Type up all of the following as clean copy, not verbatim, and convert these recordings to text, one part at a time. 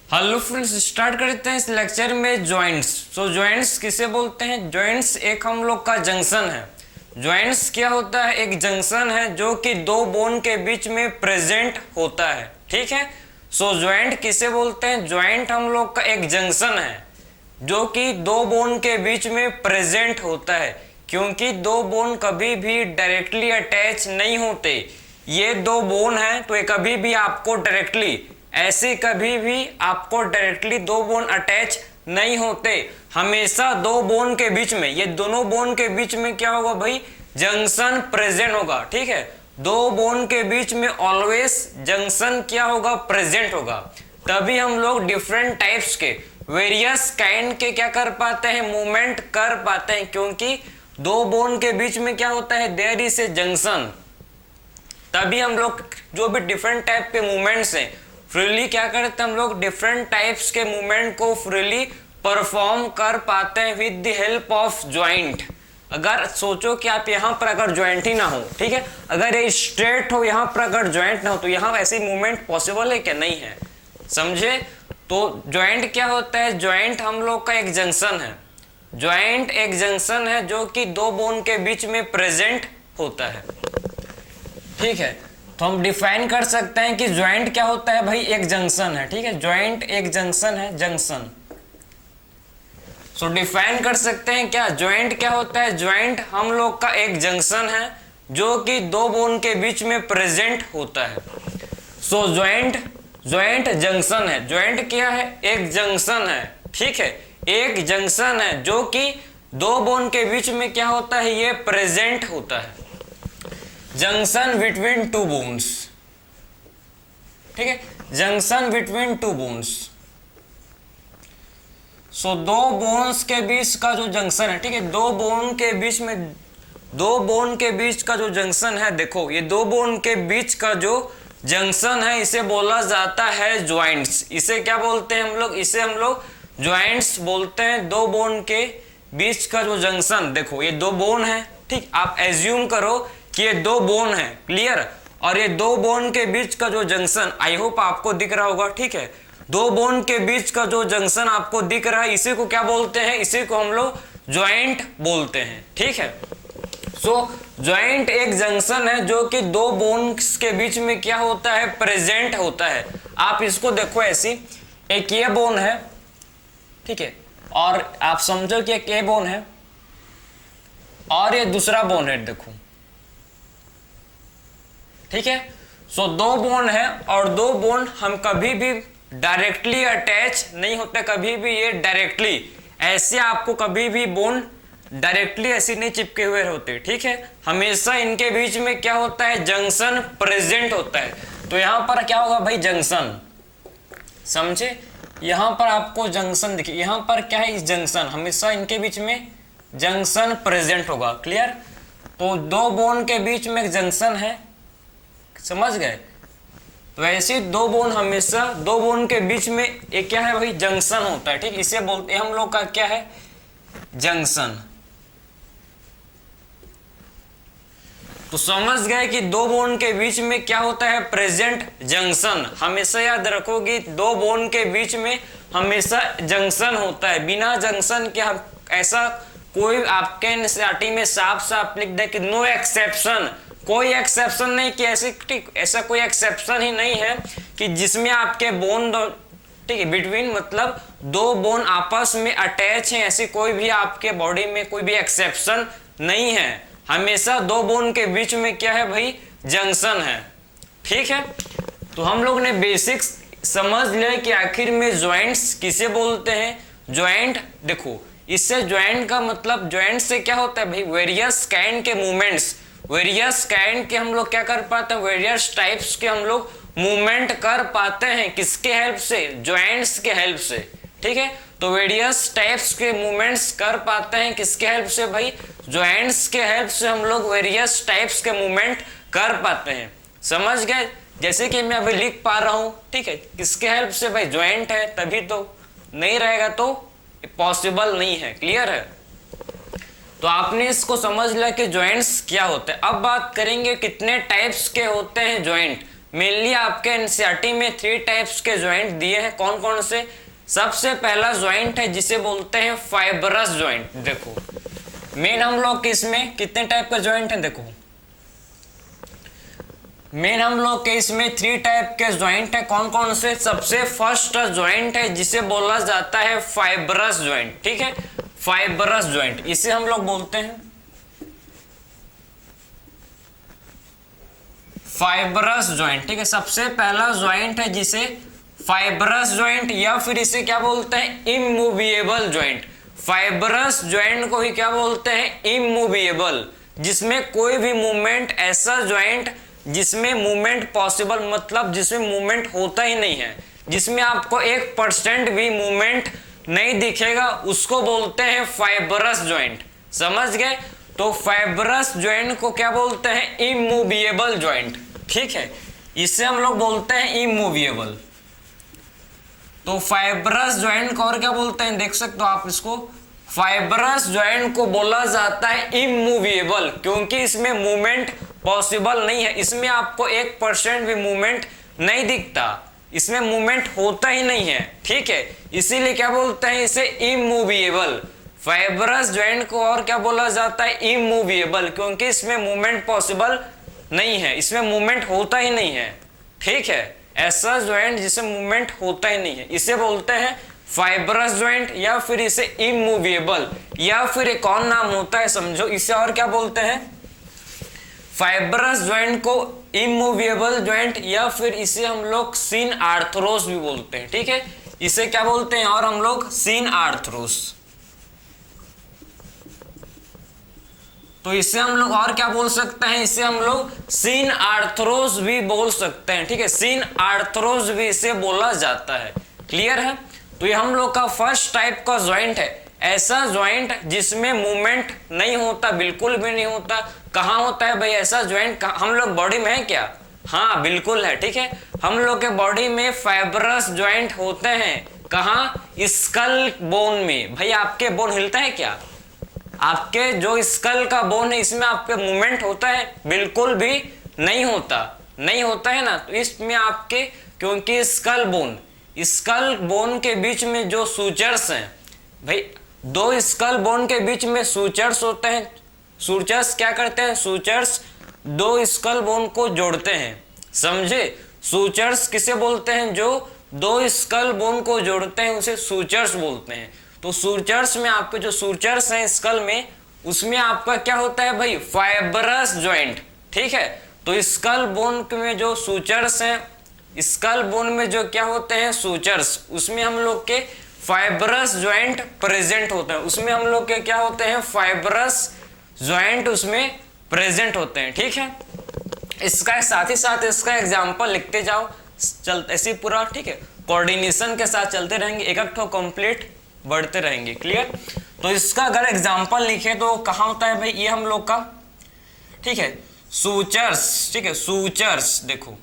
Hello friends, start करते हैं इस लेक्चर में जॉइंट्स। जॉइंट्स किसे बोलते हैं? जॉइंट्स एक हम लोग का जंक्शन है। जॉइंट्स क्या होता है? एक जंक्शन है जो कि दो बोन के बीच में प्रेजेंट होता है। ठीक है। जॉइंट किसे बोलते हैं? जॉइंट हम लोग का एक जंक्शन है जो कि दो बोन के बीच में प्रेजेंट होता है, क्योंकि दो बोन कभी भी डायरेक्टली अटैच नहीं होते। ये दो बोन है तो ये कभी भी आपको डायरेक्टली ऐसे कभी भी आपको डायरेक्टली दो बोन अटैच नहीं होते। हमेशा दो बोन के बीच में, ये दोनों बोन के बीच में क्या होगा भाई? जंक्शन प्रेजेंट होगा। ठीक है। दो बोन के बीच में ऑलवेज जंक्शन क्या होगा? प्रेजेंट होगा। तभी हम लोग डिफरेंट टाइप्स के वेरियस काइंड के क्या कर पाते हैं? मूवमेंट कर पाते हैं, क्योंकि दो बोन के बीच में क्या होता है? There is a junction. तभी हम लोग जो भी डिफरेंट टाइप के मूवमेंट्स हैं फ्रीली क्या करते हैं? हम लोग डिफरेंट टाइप्स के मूवमेंट को फ्रीली परफॉर्म कर पाते हैं with the help of joint. अगर सोचो कि आप यहाँ पर अगर जॉइंट ही ना हो, ठीक है, अगर ये स्ट्रेट हो, यहाँ पर अगर जॉइंट ना हो, तो यहाँ ऐसी मूवमेंट पॉसिबल है क्या? नहीं है। समझे? तो जॉइंट क्या होता है? जॉइंट हम लोग का एक जंक्शन है। जॉइंट एक जंक्शन है जो कि दो बोन के बीच में प्रेजेंट होता है। ठीक है। तो हम डिफाइन कर सकते हैं कि जॉइंट क्या होता है भाई? एक जंक्शन है। ठीक है। जॉइंट एक जंक्शन है, जंक्शन। डिफाइन कर सकते हैं क्या? जॉइंट क्या होता है? जॉइंट हम लोग का एक जंक्शन है जो कि दो बोन के बीच में प्रेजेंट होता है। जॉइंट जंक्शन है। जॉइंट क्या है? एक जंक्शन है। ठीक है। एक जंक्शन है जो कि दो बोन के बीच में क्या होता है? ये प्रेजेंट होता है। Junction between two bones. ठीक है। Junction between two bones. दो बोन्स के बीच का जो जंक्शन है, ठीक है, दो बोन के बीच में, दो बोन के बीच का जो जंक्शन है, देखो ये दो बोन के बीच का जो जंक्शन है इसे बोला जाता है जॉइंट्स। इसे क्या बोलते हैं हम लोग? इसे हम लोग जॉइंट्स बोलते हैं। दो बोन के बीच का जो जंक्शन, देखो ये दो बोन है। ठीक, आप एज्यूम करो कि ये दो बोन है। क्लियर? और ये दो बोन के बीच का जो जंक्शन, आई होप आपको दिख रहा होगा। ठीक है। दो बोन के बीच का जो जंक्शन आपको दिख रहा है, इसी को क्या बोलते हैं? इसी को हम लोग जॉइंट बोलते हैं। ठीक है। जॉइंट एक जंक्शन है जो कि दो बोन्स के बीच में क्या होता है? प्रेजेंट होता है। आप इसको देखो ऐसी, एक ये बोन है, ठीक है, और आप समझो कि एक ये बोन है और ये दूसरा बोन है, देखो। ठीक है। दो बोन है और दो बोन हम कभी भी डायरेक्टली अटैच नहीं होते। कभी भी ये डायरेक्टली ऐसे आपको कभी भी बोन डायरेक्टली ऐसे नहीं चिपके हुए होते। ठीक है। हमेशा इनके बीच में क्या होता है? जंक्शन प्रेजेंट होता है। तो यहां पर क्या होगा भाई? जंक्शन। समझे? यहां पर आपको जंक्शन दिखे, यहां पर क्या है? इस जंक्शन, हमेशा इनके बीच में जंक्शन प्रेजेंट होगा। क्लियर? तो दो बोन के बीच में एक जंक्शन है, समझ गए? तो ऐसे दो बोन, हमेशा दो बोन के बीच में एक क्या है भाई? जंक्शन होता है। ठीक, इसे बोलते हैं हम लोग का क्या है? जंक्शन। तो समझ गए कि दो बोन के बीच में क्या होता है? Present junction. हमेशा याद रखोगे, दो बोन के बीच में हमेशा जंक्शन होता है। बिना जंक्शन के हम ऐसा कोई आपके एनसीईआरटी में साफ साफ लिख दे कि नो एक्सेप्शन, कोई एक्सेप्शन नहीं कि ऐसे, ठीक, ऐसा कोई एक्सेप्शन ही नहीं है कि जिसमें आपके बोन, ठीक है, बिटवीन मतलब दो बोन आपस में अटैच हैं, ऐसी कोई भी आपके बॉडी में कोई भी एक्सेप्शन नहीं है। हमेशा दो बोन के बीच में क्या है भाई? जंक्शन है। ठीक है। तो हम लोग ने बेसिक्स समझ लिया कि आखिर में जॉइंट्स किसे बोलते हैं। जॉइंट, देखो इससे जॉइंट का मतलब, जॉइंट से क्या होता है भाई? वेरियस काइंड के मूवमेंट्स, वेरियस काइंड के हम लोग क्या कर पाते हैं? वेरियस टाइप्स के हम लोग मूवमेंट कर पाते हैं। किसके हेल्प से? जॉइंट्स के हेल्प से। ठीक है। तो वेरियस टाइप्स के मूवमेंट्स कर पाते हैं किसके हेल्प से भाई? जॉइंट्स के हेल्प से हम लोग वेरियस टाइप्स के मूवमेंट कर पाते हैं। समझ गए? जैसे कि मैं अभी लिख पा रहा हूं, ठीक है, किसके हेल्प से भाई? जॉइंट है, तभी तो। नहीं रहेगा तो पॉसिबल नहीं है। क्लियर है? तो आपने इसको समझ लिया कि जॉइंट्स क्या होते हैं। अब बात करेंगे कितने टाइप्स के होते हैं जॉइंट। मेनली आपके एनसीईआरटी में 3 टाइप्स के ज्वाइंट दिए हैं। कौन कौन से? सबसे पहला ज्वाइंट है जिसे बोलते हैं फाइबरस ज्वाइंट। देखो मेन हम लोग इसमें कितने टाइप का ज्वाइंट है, देखो मेन हम लोग के इसमें 3 टाइप के ज्वाइंट है। कौन कौन से? सबसे फर्स्ट ज्वाइंट है जिसे बोला जाता है फाइबरस ज्वाइंट, ठीक है, फाइबरस ज्वाइंट इसे हम लोग बोलते हैं फाइबरस ज्वाइंट, ठीक है। सबसे पहला ज्वाइंट है जिसे फाइबरस ज्वाइंट या फिर इसे क्या बोलते हैं, इमूवेबल ज्वाइंट। फाइबरस ज्वाइंट को ही क्या बोलते हैं, इमूवेबल, जिसमें कोई भी मूवमेंट, ऐसा ज्वाइंट जिसमें मूवमेंट पॉसिबल, मतलब जिसमें मूवमेंट होता ही नहीं है, जिसमें आपको 1% भी मूवमेंट नहीं दिखेगा, उसको बोलते हैं फाइबरस ज्वाइंट। समझ गए? तो फाइबरस ज्वाइंट को क्या बोलते हैं, इमूवेबल ज्वाइंट, ठीक है, इसे हम लोग बोलते हैं इमूवेबल। तो फाइबरस ज्वाइंट को और क्या बोलते हैं, देख सकते हो आप इसको, फाइबरस ज्वाइंट को बोला जाता है इमूवेबल, क्योंकि इसमें मूवमेंट पॉसिबल नहीं है, इसमें आपको 1% भी मूवमेंट नहीं दिखता, इसमें मूवमेंट होता ही नहीं है, ठीक है, इसीलिए क्या बोलते हैं इसे इमूवेबल। फाइबरस ज्वाइंट को और क्या बोला जाता है, इमूवेबल, क्योंकि इसमें मूवमेंट पॉसिबल नहीं है, इसमें मूवमेंट होता ही नहीं है, ठीक है, ऐसा ज्वाइंट जिसे मूवमेंट होता ही नहीं है, इसे बोलते हैं फाइबरस ज्वाइंट या फिर इसे इमूवेबल, या फिर एक और नाम होता है, समझो, इसे और क्या बोलते हैं, फाइबरस ज्वाइंट को इमूवेबल ज्वाइंट, या फिर इसे हम लोग सीन आर्थरोस भी बोलते हैं, ठीक है, इसे क्या बोलते हैं और हम लोग सीन आर्थरोस। तो इसे हम लोग और क्या बोल सकते हैं, इसे हम लोग सीन आर्थरोस भी बोल सकते हैं, ठीक है, सीन आर्थरोस भी इसे बोला जाता है। क्लियर है? तो ये हम लोग का फर्स्ट टाइप का ज्वाइंट है, ऐसा ज्वाइंट जिसमें मूवमेंट नहीं होता, बिल्कुल भी नहीं होता। कहाँ होता है भाई ऐसा ज्वाइंट, हम लोग बॉडी में है क्या? हाँ बिल्कुल है, ठीक है, हम लोग के बॉडी में फाइबरस ज्वाइंट होते हैं। कहाँ? स्कल बोन में। भाई आपके बोन हिलता है क्या? आपके जो स्कल का बोन है इसमें आपके मूवमेंट होता है? बिल्कुल भी नहीं होता, नहीं होता है ना। तो इसमें आपके, क्योंकि स्कल बोन के बीच में जो सूचर्स हैं, भाई 2 स्कल बोन के बीच में सूचर्स होते हैं। सूचर्स क्या करते हैं, सूचर्स 2 स्कल बोन को जोड़ते हैं, समझे। सूचर्स किसे बोलते हैं, जो 2 स्कल बोन को जोड़ते हैं उसे सूचर्स बोलते हैं। तो सूचर्स में आपके जो सूचर्स हैं स्कल में, उसमें आपका क्या होता है भाई, फाइबरस ज्वाइंट, ठीक है। तो स्कल बोन में जो सूचर्स हैं, स्कल बोन में जो क्या होते हैं सूचर्स, उसमें हम लोग के फाइबरस ज्वाइंट प्रेजेंट होते हैं, उसमें हम लोग के क्या होते हैं, फाइबरस ज्वाइंट उसमें प्रेजेंट होते हैं, ठीक है। इसका साथ ही साथ इसका एग्जाम्पल लिखते जाओ, चलते ऐसे पूरा, ठीक है, कोऑर्डिनेशन के साथ चलते रहेंगे, एक एक ठो कंप्लीट बढ़ते रहेंगे। क्लियर? तो इसका अगर एग्जाम्पल लिखे तो कहाँ होता है भाई, ये हम लोग का, ठीक है, सूचर्स, ठीक है, सूचर्स, देखो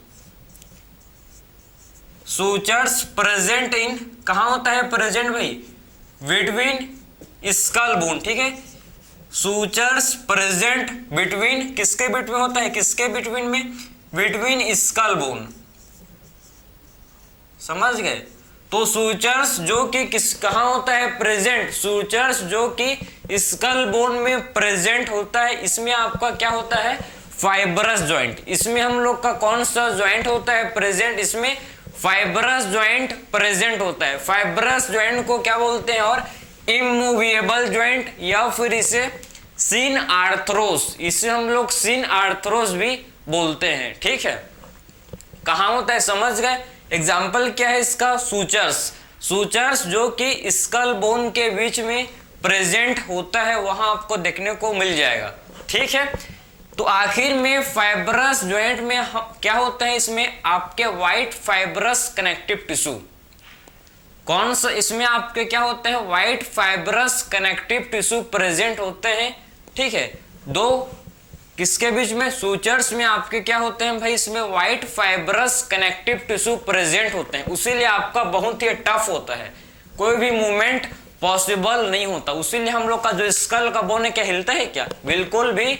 सूचर्स प्रेजेंट इन, कहाँ होता है प्रेजेंट भाई, बिटवीन स्कल बोन, ठीक है, सूचर्स प्रेजेंट बिटवीन, किसके बिटवीन होता है, किसके बिटवीन में, बिटवीन स्कल बोन, समझ गए। तो सूचर्स जो कि किस कहाँ होता है प्रेजेंट, सूचर्स जो कि स्कल बोन में प्रेजेंट होता है, इसमें आपका क्या होता है, फाइबरस ज्वाइंट। इसमें हम लोग का कौन सा ज्वाइंट होता है प्रेजेंट, इसमें फाइबरस ज्वाइंट प्रेजेंट होता है। फाइबरस ज्वाइंट को क्या बोलते हैं, और इमूवेबल ज्वाइंट, या फिर इसे सीन आर्थरोस, इसे हम लोग सीन आर्थरोस भी बोलते हैं, ठीक है। कहाँ होता है, समझ गए। एग्जाम्पल क्या है इसका, सूचर्स, सूचर्स जो कि स्कल बोन के बीच में प्रेजेंट होता है, वहां आपको देखने को मिल जाएगा, ठीक है। तो आखिर में फाइबरस ज्वाइंट में क्या होता है, इसमें आपके व्हाइट फाइबरस कनेक्टिव टिश्यू, कौन सा, इसमें आपके क्या होते हैं, white fibrous connective tissue present होते हैं, ठीक है। 2 किसके बीच में, सूचर्स में आपके क्या होते हैं भाई, इसमें white fibrous connective tissue present होते हैं, उसीलिए आपका बहुत ही टफ होता है, कोई भी मूवमेंट पॉसिबल नहीं होता। उसीलिए हम लोग का जो स्कल का बोन है क्या हिलता है क्या, बिल्कुल भी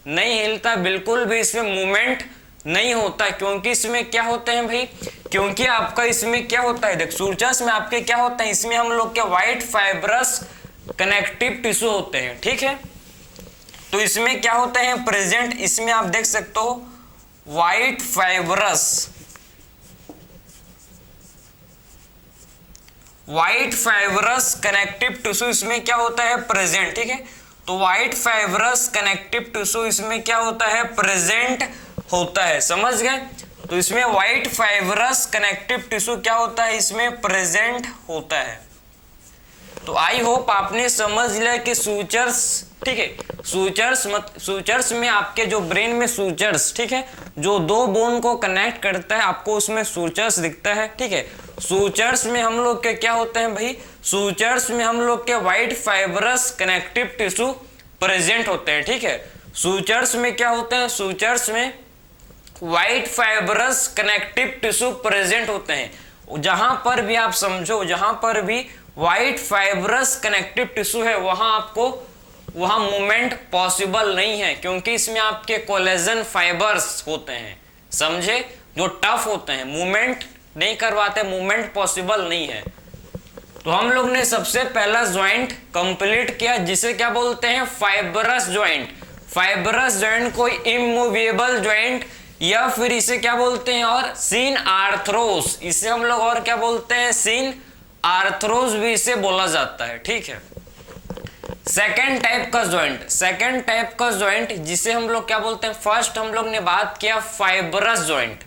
नहीं हिलता, बिल्कुल भी इसमें मूवमेंट नहीं होता, क्योंकि इसमें क्या होते हैं भाई, क्योंकि आपका इसमें क्या होता है, देख सूचर्स में आपके क्या होता है, इसमें हम लोग के व्हाइट फाइब्रस कनेक्टिव टिश्यू होते हैं, ठीक है। तो इसमें क्या होते हैं प्रेजेंट, इसमें आप देख सकते हो व्हाइट फाइब्रस कनेक्टिव टिश्यू इसमें क्या होता है प्रेजेंट, ठीक है। तो व्हाइट फाइब्रस कनेक्टिव टिश्यू इसमें क्या होता है प्रेजेंट होता है, समझ गए। तो इसमें व्हाइट फाइब्रस कनेक्टिव टिश्यू क्या होता है, इसमें प्रेजेंट होता है। तो आई होप आपने समझ लिया कि सूचर्स, ठीक है, सूचर्स में आपके जो ब्रेन में सूचर्स, ठीक है, जो दो बोन को कनेक्ट करता है आपको उसमें सूचर्स दिखता है, ठीक है। सूचर्स में हम लोग के क्या होते हैं भाई, सूचर्स में हम लोग के white fibrous connective tissue present होते हैं, ठीक है। सूचर्स में क्या होते हैं, सूचर्स में white fibrous connective tissue present होते हैं। जहां पर भी आप समझो, जहां पर भी व्हाइट फाइब्रस कनेक्टिव टिश्यू है वहां मूवमेंट पॉसिबल नहीं है, क्योंकि इसमें आपके कोलेजन फाइबर्स होते हैं, समझे, जो टफ होते हैं, मूवमेंट नहीं करवाते, मूवमेंट पॉसिबल नहीं है। तो हम लोग ने सबसे पहला ज्वाइंट कंप्लीट किया जिसे क्या बोलते हैं फाइब्रस ज्वाइंट। फाइब्रस ज्वाइंट कोई इमूवेबल ज्वाइंट या फिर इसे क्या बोलते हैं और सीन आर्थ्रोस, इसे हम लोग और क्या बोलते हैं सीन आर्थ्रोस भी इसे बोला जाता है, ठीक है। सेकेंड टाइप का ज्वाइंट जिसे हम लोग क्या बोलते हैं, फर्स्ट हम लोग ने बात किया फाइब्रस ज्वाइंट,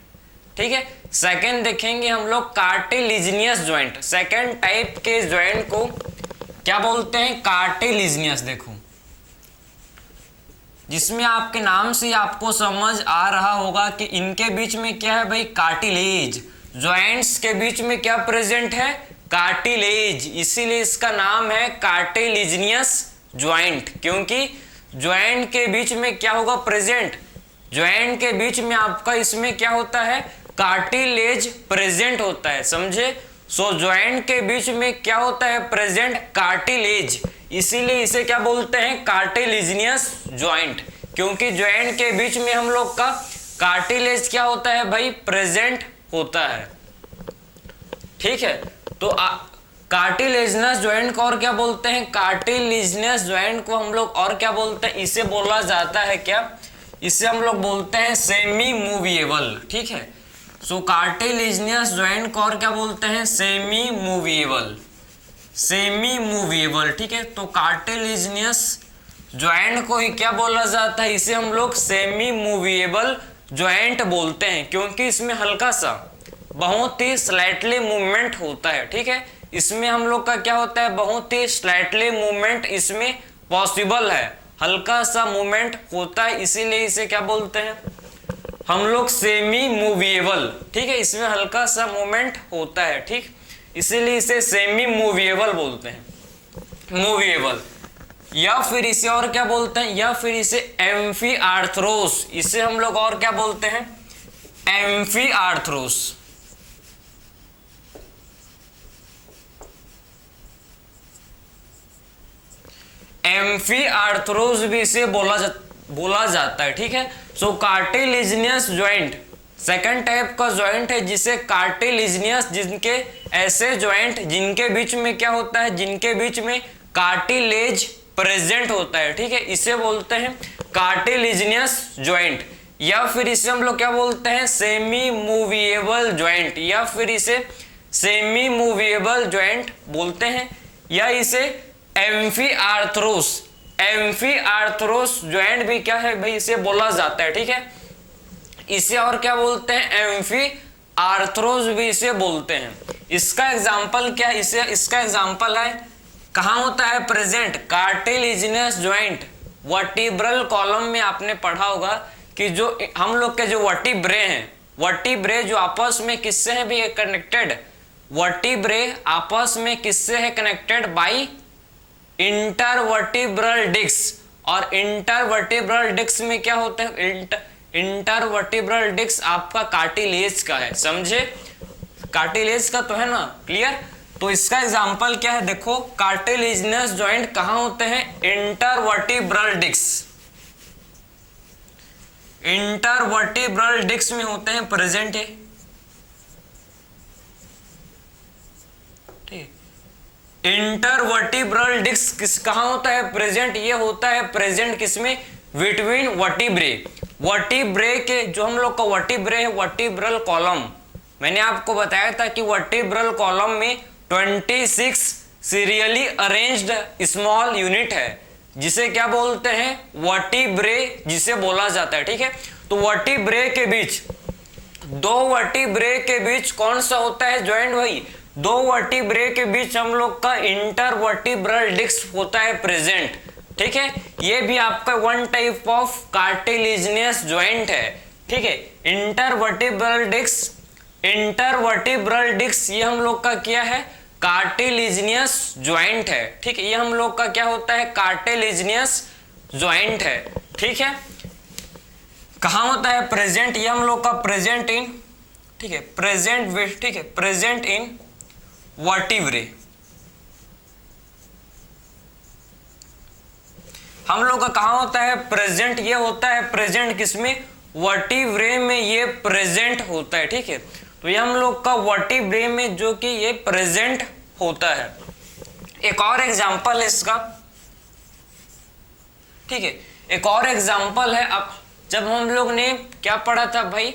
ठीक है। सेकेंड देखेंगे हम लोग कार्टिलिजिनियस ज्वाइंट। सेकेंड टाइप के ज्वाइंट को क्या बोलते हैं कार्टिलिजिनियस, देखो जिसमें आपके नाम से आपको समझ आ रहा होगा कि इनके बीच में क्या है भाई कार्टिलेज, ज्वाइंट्स के बीच में क्या प्रेजेंट है कार्टिलेज, इसीलिए इसका नाम है कार्टिलिजिनियस ज्वाइंट, क्योंकि ज्वाइंट के बीच में क्या होगा प्रेजेंट, ज्वाइंट के बीच में आपका इसमें क्या होता है कार्टिलेज प्रेजेंट होता है, समझे। सो ज्वाइंट के बीच में क्या होता है प्रेजेंट कार्टिलेज, इसीलिए इसे क्या बोलते हैं कार्टिलिजिनियस ज्वाइंट, क्योंकि ज्वाइंट के बीच में हम लोग का कार्टिलेज क्या होता है भाई प्रेजेंट होता है, ठीक है। तो कार्टिलेजिनस ज्वाइंट को और क्या बोलते हैं, कार्टिलेजिनस ज्वाइंट को हम लोग और क्या बोलते हैं, इसे बोला जाता है क्या, इसे हम लोग बोलते हैं सेमी मूवेबल, ठीक है। सो कार्टिलेजिनस ज्वाइंट को और क्या बोलते हैं सेमी मूवेबल, ठीक है। तो कार्टिलेजिनस ज्वाइंट को ही क्या बोला जाता है, इसे हम लोग सेमी मूवेबल ज्वाइंट बोलते हैं, क्योंकि इसमें हल्का सा बहुत ही स्लाइटली मूवमेंट होता है, ठीक है। इसमें हम लोग का क्या होता है बहुत ही स्लाइटली मूवमेंट इसमें पॉसिबल है, हल्का सा मूवमेंट होता है, इसीलिए इसे क्या बोलते हैं हम लोग सेमी मूवेबल, ठीक है। इसमें हल्का सा मूवमेंट होता है, ठीक, इसीलिए इसे सेमी मूवेबल बोलते हैं, मूवेबल। या फिर इसे और क्या बोलते हैं, या फिर इसे एम्फीआर्थ्रोस, इसे हम लोग और क्या बोलते हैं एम्फीआर्थ्रोस। एम्फीआर्थ्रोस भी इसे बोला जाता है, ठीक है। सो कार्टिलेजिनियस ज्वाइंट सेकंड टाइप का ज्वाइंट है जिसे कार्टिलेजिनियस, जिनके ऐसे ज्वाइंट जिनके बीच में क्या होता है, जिनके बीच में कार्टिलेज प्रेजेंट होता है, ठीक है, इसे बोलते हैं कार्टिलेजिनियस ज्वाइंट। या फिर इसे हम लोग क्या बोलते हैं सेमी मूवेबल ज्वाइंट, या फिर इसे सेमी मूवेबल ज्वाइंट बोलते हैं, या इसे एम्फीआर्थ्रोस ज्वाइंट भी क्या है भाई इसे बोला जाता है, ठीक है। इसे और क्या बोलते हैं एम्फीआर्थ्रोस भी इसे बोलते हैं। इसका एग्जांपल क्या, इसे इसका एग्जांपल है कहाँ होता है present cartilaginous joint, vertebral column में आपने पढ़ा होगा कि जो हम लोग के जो वर्टिब्रे हैं, वर्टिब्रे जो आपस में किससे है भी कनेक्टेड, वर्टिब्रे आपस में किससे है कनेक्टेड बाई इंटरवर्टिब्रल डिस्क, और इंटरवर्टिब्रल डिस्क में क्या होते हैं इंटरवर्टिब्रल डिस्क आपका कार्टिलेज का है, समझे, कार्टिलेज का तो है ना, क्लियर। तो इसका एग्जांपल क्या है देखो, कार्टिलेजिनस जॉइंट कहां होते हैं इंटरवर्टिब्रल डिस्क, इंटरवर्टिब्रल डिस्क में होते हैं प्रेजेंट है, ठीक। इंटरवर्टिब्रल डिस्क किस कहाँ होता है प्रेजेंट, ये होता है प्रेजेंट किसमें, बिटवीन वर्टिब्रे, वर्टिब्रे के जो हम लोग का वर्टिब्रे है वर्टिब्रल कॉलम, मैंने आपको बताया था कि वर्टिब्रल कॉलम में 26 सीरियली अरेंज्ड स्मॉल यूनिट है जिसे क्या बोलते हैं वर्टिब्रे, जिसे बोला जाता है, ठीक है। तो वर्टिब्रे के बीच, दो वर्टिब्रे के बीच कौन सा होता है जॉइंट भाई, दो वर्टिब्रे के बीच हम लोग का इंटरवर्टिब्रल डिस्क होता है प्रेजेंट, ठीक है। ये भी आपका one type of cartilaginous joint है, ठीक है। इंटरवर्टिब्रल डिस्क, इंटरवर्टिब्रल डिस्क ये हम लोग का क्या है कार्टिलेजिनियस जॉइंट है, ठीक है। ये हम लोग का क्या होता है कार्टिलेजिनियस जॉइंट है, ठीक है। कहाँ होता है प्रेजेंट, ये हम लोग का प्रेजेंट इन, ठीक है, प्रेजेंट विथ, ठीक है, प्रेजेंट इन वर्टिब्रे, हम लोग का कहाँ होता है प्रेजेंट, ये होता है प्रेजेंट किसमें वर्टिब्रे में, ये प्रेजेंट होता है, ठीक है। तो ये हम लोग का वर्टिब्रे में जो कि ये प्रेजेंट होता है। एक और एग्जांपल है इसका, ठीक है, एक और एग्जांपल है। अब जब हम लोग ने क्या पढ़ा था भाई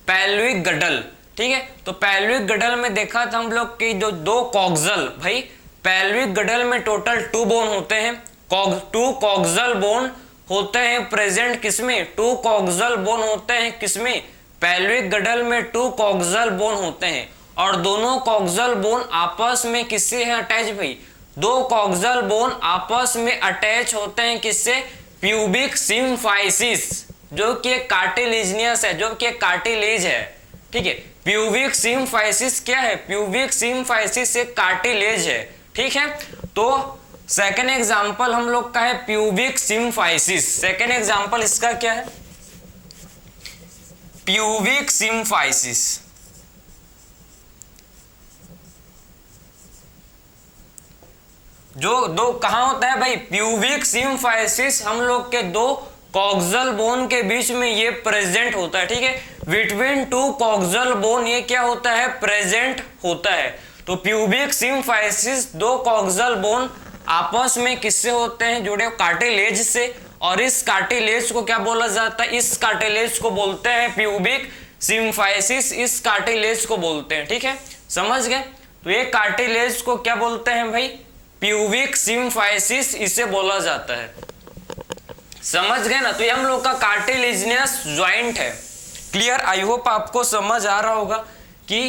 पैल्विक गडल, ठीक है, तो पैल्विक गडल में देखा था हम लोग कि जो दो कॉक्सल, भाई पैल्विक गडल में टोटल 2 बोन होते हैं, 2 कॉक्सल बोन होते हैं प्रेजेंट किसमें, 2 कॉक्सल बोन होते हैं किसमें पैल्विक गडल में, 2 कॉक्सल बोन होते हैं और दोनों कॉक्सल बोन आपस में किससे है अटैच भाई, 2 कॉक्सल बोन आपस में अटैच होते हैं किससे, प्यूबिक सिम्फाइसिस जो कि एक कार्टिलेजिनियस है, जो कि एक कार्टिलेज है, ठीक है। प्यूबिक सिम्फाइसिस क्या है, प्यूबिक सिम्फाइसिस एक कार्टिलेज है, ठीक है। तो सेकेंड एग्जांपल हम लोग का है प्यूबिक सिम्फाइसिस, सेकेंड एग्जांपल इसका क्या है प्यूबिक सिम्फाइसिस, जो दो कहां होता है भाई प्यूबिक सिम्फाइसिस हम लोग के 2 कॉक्सल बोन के बीच में ये प्रेजेंट होता है, ठीक है। बिटवीन 2 कॉक्सल बोन ये क्या होता है प्रेजेंट होता है। तो प्यूबिक सिम्फाइसिस 2 कॉक्सल बोन आपस में किससे होते हैं जुड़े, कार्टिलेज से, और इस कार्टिलेज को क्या बोला जाता है, इस कार्टिलेज को बोलते हैं प्यूबिक सिम्फाइसिस, इस कार्टिलेज को बोलते हैं, ठीक है, समझ गए। तो ये कार्टिलेज को क्या बोलते हैं भाई प्यूबिक सिम्फाइसिस, इसे बोला जाता है, समझ गए ना। तो ये हम लोग का कार्टिलेजिनियस जॉइंट है, क्लियर। आई होप आपको समझ आ रहा होगा कि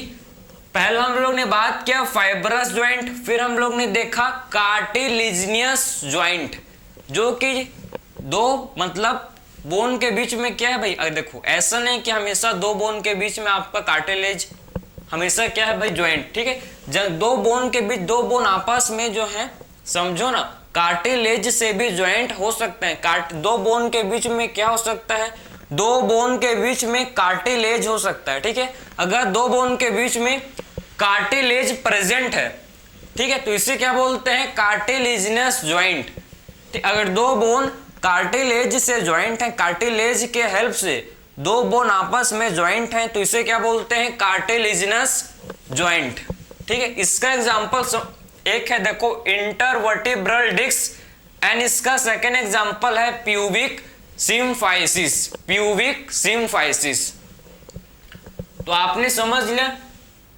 पहले हम लोग ने बात किया फाइब्रस जॉइंट, फिर हम लोग ने देखा कार्टिलेजिनियस जॉइंट, जो कि 2 मतलब बोन के बीच में क्या है भाई, अगर देखो ऐसा नहीं कि हमेशा 2 बोन के बीच में आपका कार्टिलेज हमेशा क्या है भाई ज्वाइंट, ठीक है। जब 2 बोन के बीच 2 बोन आपस में जो है समझो ना कार्टिलेज से भी ज्वाइंट हो सकते हैं, 2 बोन के बीच में क्या हो सकता है, 2 बोन के बीच में कार्टिलेज हो सकता है, ठीक है। अगर 2 बोन के बीच में कार्टिलेज प्रेजेंट है, ठीक है, तो इसे क्या बोलते हैं कार्टिलेजिनस ज्वाइंट। अगर 2 बोन कार्टिलेज से ज्वाइंट है, कार्टिलेज के हेल्प से 2 बोन आपस में ज्वाइंट हैं, तो इसे क्या बोलते हैं कार्टिलेजिनस ज्वाइंट, ठीक है। इसका एग्जांपल एक है देखो इंटरवर्टिब्रल डिस्क एंड इसका सेकेंड एग्जांपल है प्यूबिक सिम्फाइसिस, प्यूबिक सिम्फाइसिस। तो आपने समझ लिया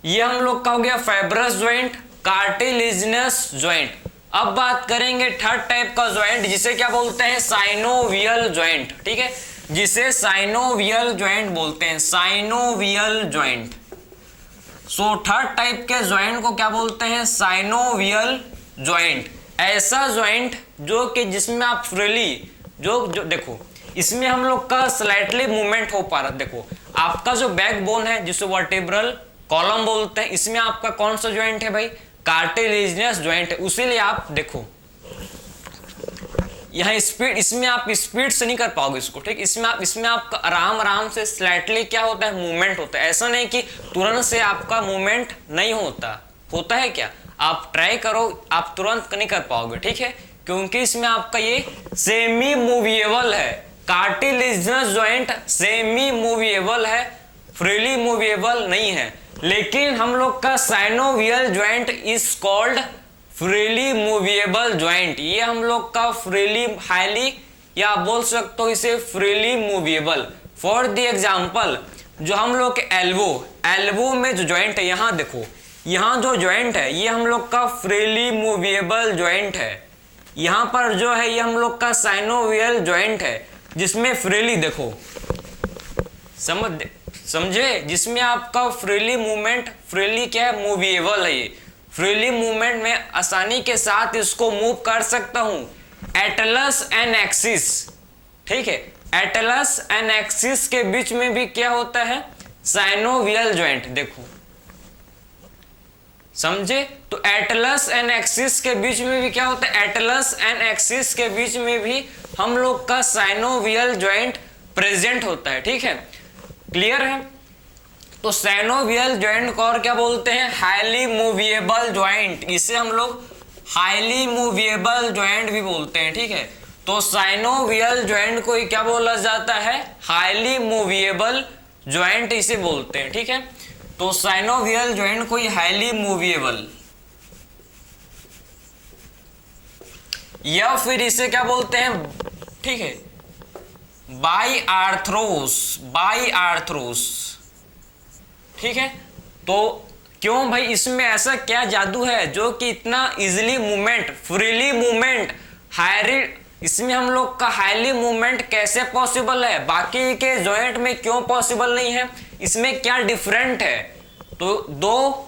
ये हम लोग का हो गया फाइब्रस ज्वाइंट, कार्टिलेजिनस ज्वाइंट। अब बात करेंगे थर्ड टाइप का ज्वाइंट जिसे क्या बोलते हैं साइनोवियल ज्वाइंट, ठीक है, जिसे साइनोवियल ज्वाइंट बोलते हैं, synovial joint. So third type के ज्वाइंट को क्या बोलते हैं साइनोवियल ज्वाइंट। ऐसा ज्वाइंट जो कि जिसमें आप फ्रीली जो देखो इसमें हम लोग का स्लाइटली मूवमेंट हो पा रहा है। देखो आपका जो बैकबोन है जिसे वर्टेब्रल कॉलम बोलते हैं, इसमें आपका कौन सा ज्वाइंट है भाई कार्टिलेजिनस ज्वाइंट है। उसीलिए आप देखो यहाँ स्पीड, इसमें आप स्पीड से नहीं कर पाओगे इसको, ठीक। इसमें आपका आराम से स्लाइटली क्या होता है मूवमेंट होता है। ऐसा नहीं कि तुरंत से आपका मूवमेंट नहीं होता है क्या, आप ट्राई करो आप तुरंत नहीं कर पाओगे, ठीक है, क्योंकि इसमें आपका ये सेमी मूवेबल है, कार्टिलेजिनस जॉइंट सेमी मूवेबल है, फ्रीली मूवेबल नहीं है, लेकिन हम लोग का synovial joint is called freely movable joint. ये हम लोग का फ्रीली हाईली, या आप बोल सकते हो इसे freely movable. For the example, जो हम लोग के एल्बो में जो जॉइंट है, यहाँ देखो, यहाँ जो जॉइंट है ये हम लोग का फ्रीली मूवेबल जॉइंट है। यहाँ पर जो है ये हम लोग का साइनोवियल जॉइंट है, जिसमें फ्रीली देखो, समझे, जिसमें आपका फ्रीली मूवमेंट, फ्रीली क्या है, मूवेबल है। ये फ्रीली मूवमेंट में आसानी के साथ इसको मूव कर सकता हूं एटलस एंड एक्सिस। ठीक है, एटलस एंड एक्सिस के बीच में भी क्या होता है, साइनोवियल जॉइंट। देखो समझे, तो एटलस एंड एक्सिस के बीच में भी क्या होता है, एटलस एंड एक्सिस के बीच में भी हम लोग का साइनोवियल जॉइंट प्रेजेंट होता है। ठीक है, क्लियर है। तो साइनोवियल जॉइंट को और क्या बोलते हैं, हाईली मूवेबल जॉइंट। इसे हम लोग हाईली मूवेबल जॉइंट भी बोलते हैं। ठीक है, तो साइनोवियल जॉइंट को क्या बोला जाता है, हाईली मूवेबल जॉइंट इसे बोलते हैं। ठीक है, तो साइनोवियल जॉइंट को हाईली मूवेबल, या फिर इसे क्या बोलते हैं, ठीक है, बाई आर्थ्रोस। ठीक है, तो क्यों भाई, इसमें ऐसा क्या जादू है जो कि इतना easily movement, freely movement, highly, इसमें हम लोग का हाईली मूवमेंट कैसे पॉसिबल है, बाकी के जॉइंट में क्यों पॉसिबल नहीं है, इसमें क्या डिफरेंट है। तो दो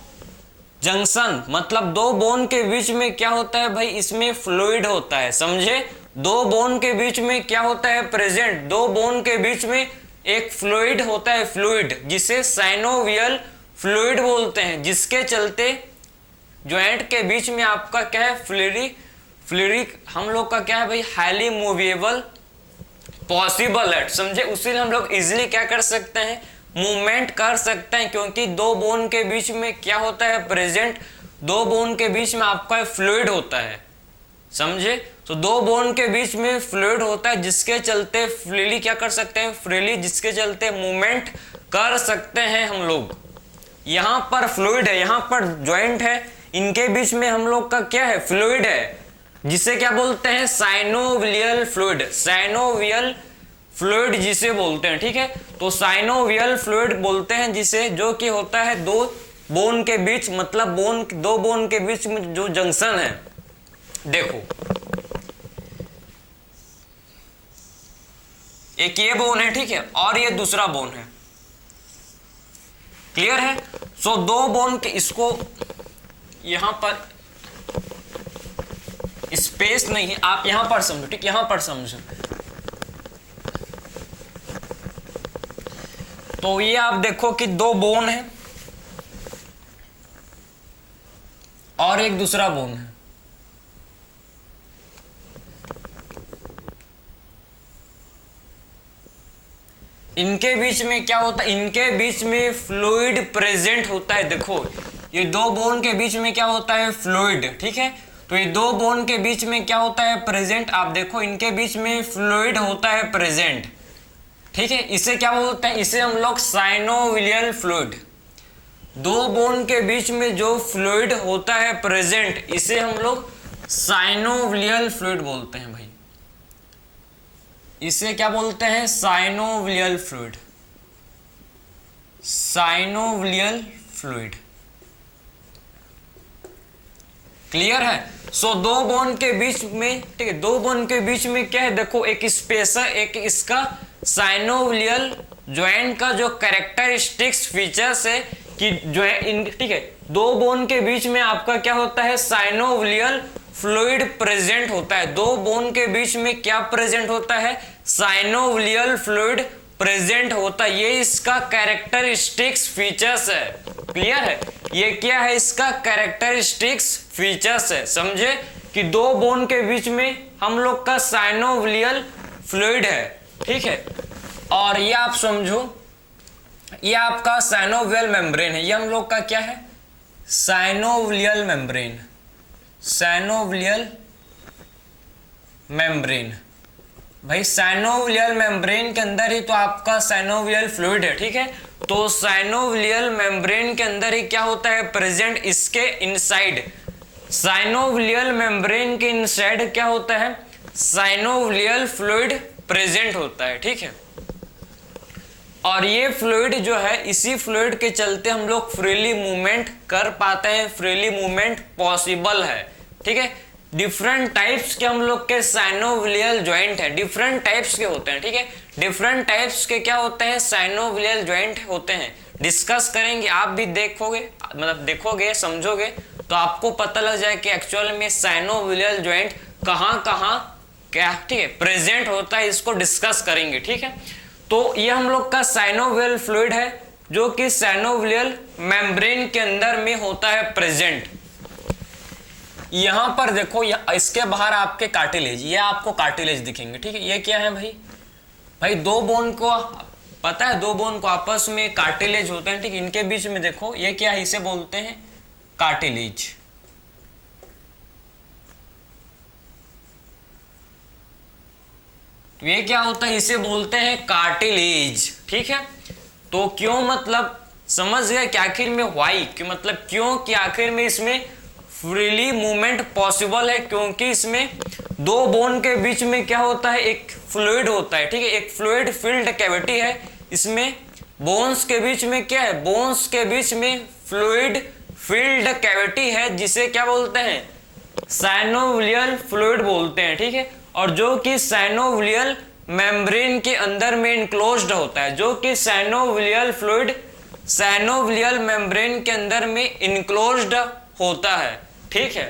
जंक्शन, मतलब दो बोन के बीच में क्या होता है भाई, इसमें फ्लूइड होता है। समझे, दो बोन के बीच में क्या होता है प्रेजेंट, दो बोन के बीच में एक फ्लूइड होता है, फ्लूइड जिसे साइनोवियल फ्लूइड बोलते हैं, जिसके चलते जॉइंट के बीच में आपका क्या है, फ्लूइड हम लोग का क्या है भाई, हाईली मूवेबल पॉसिबल है। समझे, उसी हम लोग इजिली क्या कर सकते हैं, मूवमेंट कर सकते हैं, क्योंकि दो बोन के बीच में क्या होता है प्रेजेंट, दो बोन के बीच में आपका फ्लूइड होता है। समझे, तो दो बोन के बीच में फ्लूइड होता है, जिसके चलते फ्रीली क्या कर सकते हैं, फ्रीली जिसके चलते मूवमेंट कर सकते हैं हम लोग। यहाँ पर फ्लूइड है, यहाँ पर जॉइंट है, इनके बीच में हम लोग का क्या है, फ्लूइड है, जिसे क्या बोलते हैं, साइनोवियल फ्लूइड। साइनोवियल फ्लूइड जिसे बोलते हैं। ठीक है, तो साइनोवियल फ्लूइड बोलते हैं जिसे, जो कि होता है दो बोन के बीच, मतलब दो बोन के बीच में जो जंक्शन है। देखो, एक ये बोन है, ठीक है, और ये दूसरा बोन है। क्लियर है। सो दो बोन के, इसको यहां पर स्पेस नहीं है, आप यहां पर समझो, ठीक, यहां पर समझो। तो ये आप देखो कि दो बोन है और एक दूसरा बोन है। इनके बीच में क्या होता है, इनके बीच में फ्लूइड प्रेजेंट होता है। देखो, ये दो बोन के बीच में क्या होता है, फ्लूइड। ठीक है, तो ये दो बोन के बीच में क्या होता है, प्रेजेंट। आप देखो, इनके बीच में फ्लूइड होता है प्रेजेंट। ठीक है, इसे क्या बोलते हैं, इसे हम लोग साइनोवियल फ्लूइड, दो बोन के बीच में जो फ्लूइड होता है प्रेजेंट, इसे हम लोग साइनोवियल फ्लूइड बोलते हैं भाई। इसे क्या बोलते हैं, synovial fluid, synovial fluid. Clear है। सो दो बोन के बीच में, ठीक है, दो बोन के बीच में क्या है, देखो, एक स्पेस है, एक इसका साइनोवियल जॉइंट का जो कैरेक्टरिस्टिक्स फीचर्स है कि जो है, ठीक है, दो बोन के बीच में आपका क्या होता है, साइनोवियल फ्लूइड प्रेजेंट होता है। दो बोन के बीच में क्या प्रेजेंट होता है, साइनोवियल फ्लूइड प्रेजेंट होता है। ये इसका कैरेक्टरिस्टिक्स फीचर्स है। क्लियर है, ये क्या है, इसका कैरेक्टरिस्टिक्स फीचर्स है। समझे कि दो बोन के बीच में हम लोग का साइनोवियल फ्लूइड है। ठीक है, और ये आप समझो, ये आपका साइनोवियल मेम्ब्रेन है। ये हम लोग का क्या है, साइनोवियल मेम्ब्रेन, साइनोवियल मेम्ब्रेन। भाई साइनोवियल मेम्ब्रेन के अंदर ही तो आपका साइनोवियल फ्लूइड है, ठीक है। तो साइनोवियल मेम्ब्रेन के अंदर ही क्या होता है प्रेजेंट, इसके इनसाइड, साइनोवियल मेम्ब्रेन के इनसाइड क्या होता है, साइनोवियल फ्लूइड प्रेजेंट होता है, ठीक है। और ये फ्लूइड जो है, इसी फ्लूइड के चलते हम लोग फ्रीली मूवमेंट कर पाते हैं, फ्रीली मूवमेंट पॉसिबल है, ठीक है। डिफरेंट टाइप्स के हम लोग के साइनोवियल जॉइंट है, डिफरेंट टाइप्स के होते हैं, ठीक है। डिफरेंट टाइप्स के क्या होते हैं, साइनोवियल जॉइंट होते हैं, डिस्कस करेंगे। आप भी देखोगे, मतलब देखोगे, समझोगे तो आपको पता लग जाए कि एक्चुअल में साइनोवियल जॉइंट कहाँ कहाँ क्या, ठीक है, प्रेजेंट होता है, इसको डिस्कस करेंगे, ठीक है। तो ये हम लोग का साइनोवियल फ्लूइड है जो कि साइनोवियल मेम्ब्रेन के अंदर में होता है प्रेजेंट। यहां पर देखो, इसके बाहर आपके कार्टिलेज, ये आपको कार्टिलेज दिखेंगे, ठीक है। ये क्या है भाई, भाई दो बोन को पता है, दो बोन को आपस में कार्टिलेज होते हैं, ठीक है। इनके बीच में देखो ये क्या है, इसे बोलते हैं कार्टिलेज। तो ये क्या होता है, इसे बोलते हैं कार्टिलेज, ठीक है। तो क्यों, मतलब समझ गए कि आखिर में व्हाई, कि मतलब क्यों, कि आखिर में इसमें फ्रीली मूवमेंट पॉसिबल है, क्योंकि इसमें दो बोन के बीच में क्या होता है, एक फ्लूइड होता है, ठीक है। एक फ्लूइड फिल्ड कैविटी है, इसमें बोन्स के बीच में क्या है, बोन्स के बीच में फ्लूइड फिल्ड कैविटी है, जिसे क्या बोलते हैं, साइनोवियल फ्लूइड बोलते हैं, ठीक है। और जो कि साइनोवियल मेम्ब्रेन के अंदर में इनक्लोज्ड होता है, जो कि साइनोवियल फ्लूइड साइनोवियल मेम्ब्रेन के अंदर में इनक्लोज्ड होता है, ठीक है।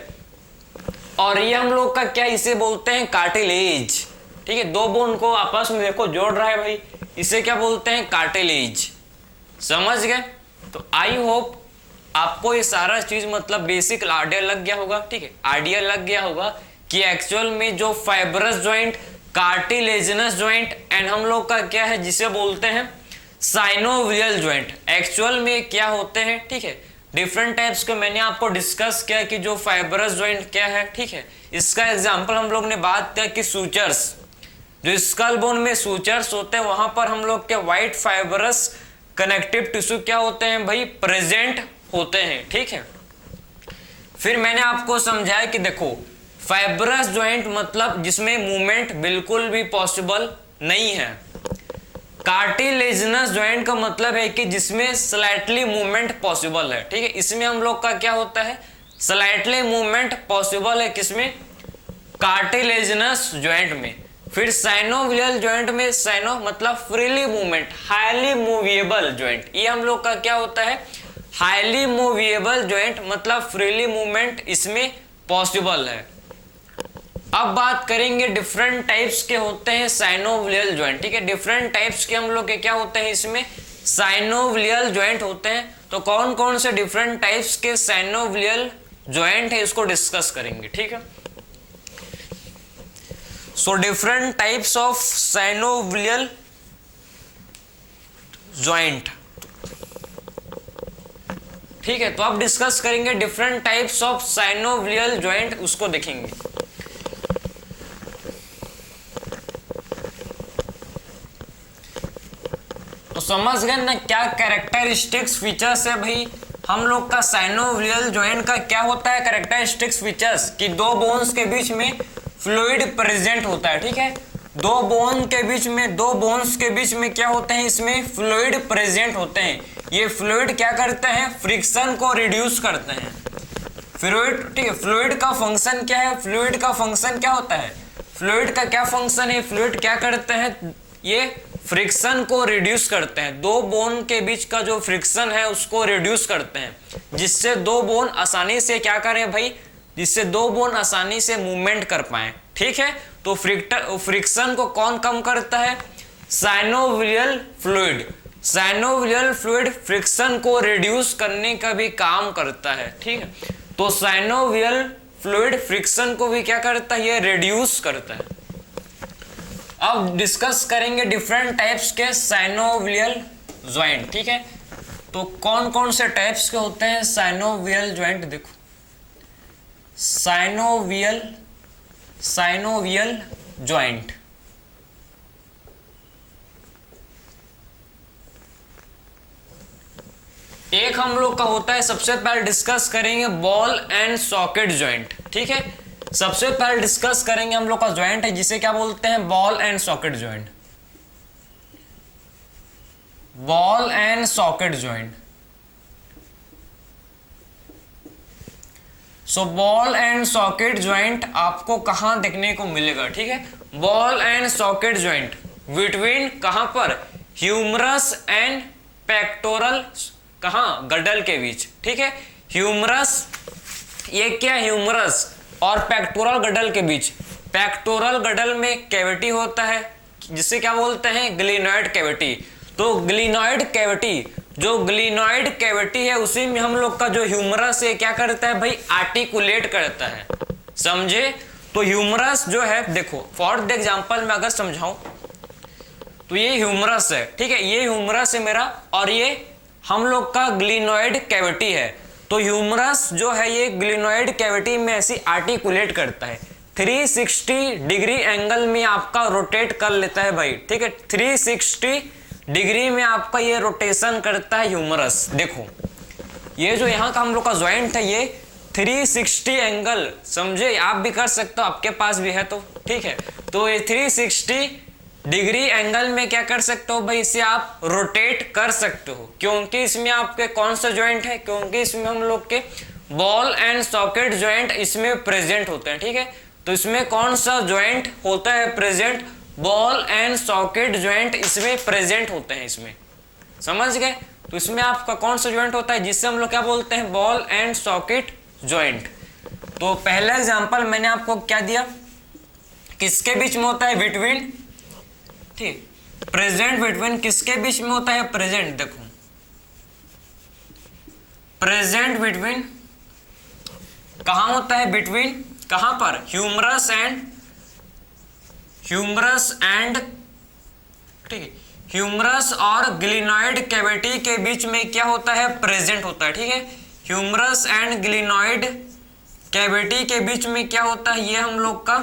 और ये हम लोग का क्या, इसे बोलते हैं कार्टिलेज, ठीक है। दो बोन को आपस में देखो जोड़ रहा है भाई, इसे क्या बोलते हैं, कार्टिलेज। समझ गए। तो आई होप आपको ये सारा चीज मतलब बेसिक आइडिया लग गया होगा, ठीक है। आइडिया लग गया होगा कि एक्चुअल में जो fibrous joint, cartilaginous joint and हम लोग का क्या है, जिसे बोलते हैं साइनोवियल जॉइंट, एक्चुअल में क्या होते हैं, ठीक है। डिफरेंट टाइप्स के मैंने आपको डिस्कस किया कि जो फाइब्रस जॉइंट क्या है, ठीक है। इसका एग्जांपल हम लोग ने बात किया कि सूचर्स, जो स्कल बोन में सूचर्स होते हैं, वहां पर हम लोग के व्हाइट फाइब्रस कनेक्टिव टिश्यू क्या होते हैं भाई, प्रेजेंट होते हैं, ठीक है। फिर मैंने आपको समझाया कि देखो फाइब्रस जॉइंट मतलब जिसमें मूवमेंट बिल्कुल भी पॉसिबल नहीं है। कार्टिलेजिनस जॉइंट का मतलब है कि जिसमें स्लाइटली मूवमेंट पॉसिबल है, ठीक है। इसमें हम लोग का क्या होता है, स्लाइटली मूवमेंट पॉसिबल है, किसमें, कार्टिलेजिनस जॉइंट में। फिर साइनोवियल जॉइंट में, साइनो मतलब freely movement, highly movable joint, ये हम लोग का क्या होता है, हाईली मूवेबल जॉइंट मतलब फ्रीली मूवमेंट इसमें पॉसिबल है। अब बात करेंगे डिफरेंट टाइप्स के होते हैं साइनोवियल जॉइंट, ठीक है। डिफरेंट टाइप्स के हम लोग के क्या होते हैं, इसमें साइनोवियल जॉइंट होते हैं। तो कौन कौन से डिफरेंट टाइप्स के साइनोवियल जॉइंट है, इसको डिस्कस करेंगे, ठीक है। So different types of synovial joint, ठीक है। तो अब डिस्कस करेंगे different types of synovial joint, उसको देखेंगे। तो समझ गए ना क्या कैरेक्टरिस्टिक्स फीचर्स है भाई हम लोग का साइनोवियल जॉइंट का, क्या होता है कैरेक्टरिस्टिक्स फीचर्स, कि दो बोन्स के बीच में फ्लूइड प्रेजेंट होता है, ठीक है। दो बोन्स के बीच में क्या होते हैं, इसमें फ्लूइड प्रेजेंट होते हैं। ये फ्लूइड क्या करते हैं, फ्रिक्शन को रिड्यूस करते हैं। फ्लूइड, ठीक है। फ्लूइड का फंक्शन क्या है, फ्लूइड का फंक्शन क्या होता है, फ्लूइड का क्या फंक्शन है, फ्लूइड क्या करते हैं, ये फ्रिक्शन को रिड्यूस करते हैं। दो बोन के बीच का जो फ्रिक्शन है उसको रिड्यूस करते हैं, जिससे दो बोन आसानी से क्या करें भाई, जिससे दो बोन आसानी से मूवमेंट कर पाए, ठीक है। तो फ्रिक्शन को कौन कम करता है, synovial fluid. Synovial fluid friction को रिड्यूस करने का भी काम करता है, ठीक है। तो साइनोवियल फ्लूइड फ्रिक्शन को भी क्या करता है, ये रिड्यूस करता है। अब डिस्कस करेंगे डिफरेंट टाइप्स के साइनोवियल जॉइंट, ठीक है। तो कौन कौन से टाइप्स के होते हैं साइनोवियल जॉइंट, देखो साइनोवियल जॉइंट, एक हम लोग का होता है, सबसे पहले डिस्कस करेंगे बॉल एंड सॉकेट ज्वाइंट। ठीक है, सबसे पहले डिस्कस करेंगे हम लोग का ज्वाइंट है जिसे क्या बोलते हैं, ball and socket joint. Ball and socket joint. So ball and socket joint आपको कहां देखने को मिलेगा? ठीक है, ball and socket joint between कहां पर, ह्यूमरस एंड पेक्टोरल, कहां, गडल के बीच। ठीक है, ह्यूमरस, ये क्या, ह्यूमरस और पेक्टोरल गडल के बीच। पेक्टोरल गडल में कैविटी होता है जिसे क्या बोलते हैं, ग्लिनॉइड कैविटी। तो ग्लिनॉइड कैविटी, जो ग्लिनॉइड कैविटी है उसी में हम लोग का जो ह्यूमरस है क्या करता है भाई, आर्टिकुलेट करता है। समझे? तो ह्यूमरस जो है, देखो फॉर द एग्जांपल में अगर समझाऊं तो ये ह्यूमरस है। ठीक है, ये ह्यूमरस है मेरा और ये हम लोग का ग्लिनॉइड कैविटी है। तो ह्यूमरस जो है ये ग्लिनॉइड कैविटी में ऐसी आर्टिकुलेट करता है, 360 डिग्री एंगल में आपका रोटेट कर लेता है भाई। ठीक है, 360 डिग्री में आपका ये रोटेशन करता है ह्यूमरस। देखो ये जो यहाँ का हम लोग का ज्वाइंट है ये 360 एंगल, समझे, आप भी कर सकते हो, आपके पास भी है तो। ठीक है, तो ये 360 डिग्री एंगल में क्या कर सकते हो भाई, इसे आप रोटेट कर सकते हो, क्योंकि इसमें आपके कौन सा ज्वाइंट है, क्योंकि इसमें हम लोग के बॉल एंड सॉकेट ज्वाइंट इसमें प्रेजेंट होते हैं। ठीक है, तो इसमें कौन सा ज्वाइंट होता है present, ball and socket joint इसमें प्रेजेंट होते हैं। इसमें समझ गए? तो इसमें आपका कौन सा ज्वाइंट होता है जिससे हम लोग क्या बोलते हैं, बॉल एंड सॉकेट ज्वाइंट। तो पहला एग्जांपल मैंने आपको क्या दिया, किसके बीच में होता है, बिटवीन, ठीक, प्रेजेंट बिटवीन, किसके बीच में होता है, प्रेजेंट। देखो प्रेजेंट बिटवीन कहां होता है, बिटवीन कहां पर, ह्यूमरस एंड ठीक है, ह्यूमरस और ग्लिनॉइड कैविटी के बीच में क्या होता है, प्रेजेंट होता है। ठीक है, ह्यूमरस एंड ग्लिनॉइड कैविटी के बीच में क्या होता है, ये हम लोग का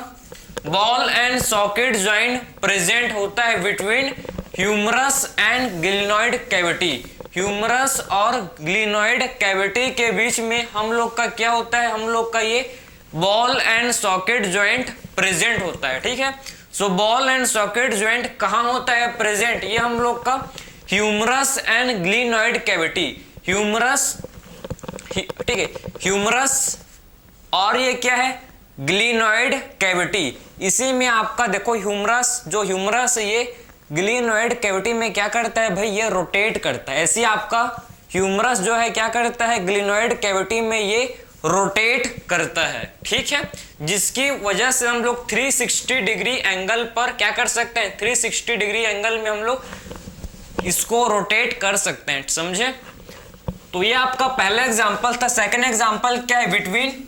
ball and socket joint present होता है between humerus and glenoid cavity. Humerus और ग्लिनॉइड कैविटी के बीच में हम लोग का क्या होता है, हम लोग का ये ball and socket joint present होता है। ठीक है, so ball and socket joint कहां होता है प्रेजेंट, ये हम लोग का humerus and glenoid cavity, humerus, ठीक है, ह्यूमरस और ये क्या है, ग्लिनॉइड कैविटी। इसी में आपका देखो ह्यूमरस, जो ह्यूमरस है ये ग्लिनॉइड कैविटी में क्या करता है भाई, ये रोटेट करता है। ऐसे आपका ह्यूमरस जो है क्या करता है, ग्लिनॉइड कैविटी में ये रोटेट करता है। ठीक है, जिसकी वजह से हम लोग 360 डिग्री एंगल पर क्या कर सकते हैं, 360 डिग्री एंगल में हम लोग इसको रोटेट कर सकते हैं। समझे? तो ये आपका पहला एग्जांपल था। सेकंड एग्जांपल क्या है, बिटवीन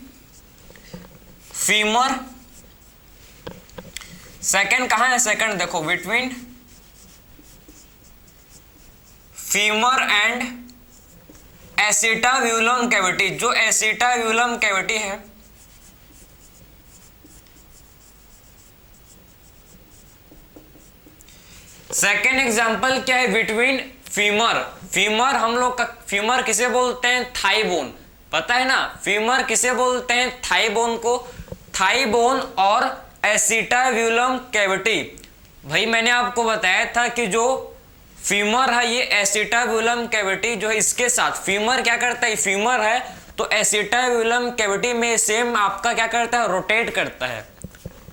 फीमर, सेकंड कहां है, सेकंड देखो between femur and acetabulum cavity. जो एसिटाब्यूलम कैविटी है सेकेंड एग्जांपल क्या है, बिटवीन फीमर। फीमर हम लोग का, फीमर किसे बोलते हैं, थाई बोन, पता है ना, फीमर किसे बोलते हैं, थाई बोन को, थाई बोन और एसिटाब्यूलम कैविटी। भाई मैंने आपको बताया था कि जो फीमर है ये एसिटाब्यूलम कैविटी जो है इसके साथ, फीमर क्या करता है, फीमर है तो एसिटाब्यूलम कैविटी में सेम आपका क्या करता है, रोटेट करता है।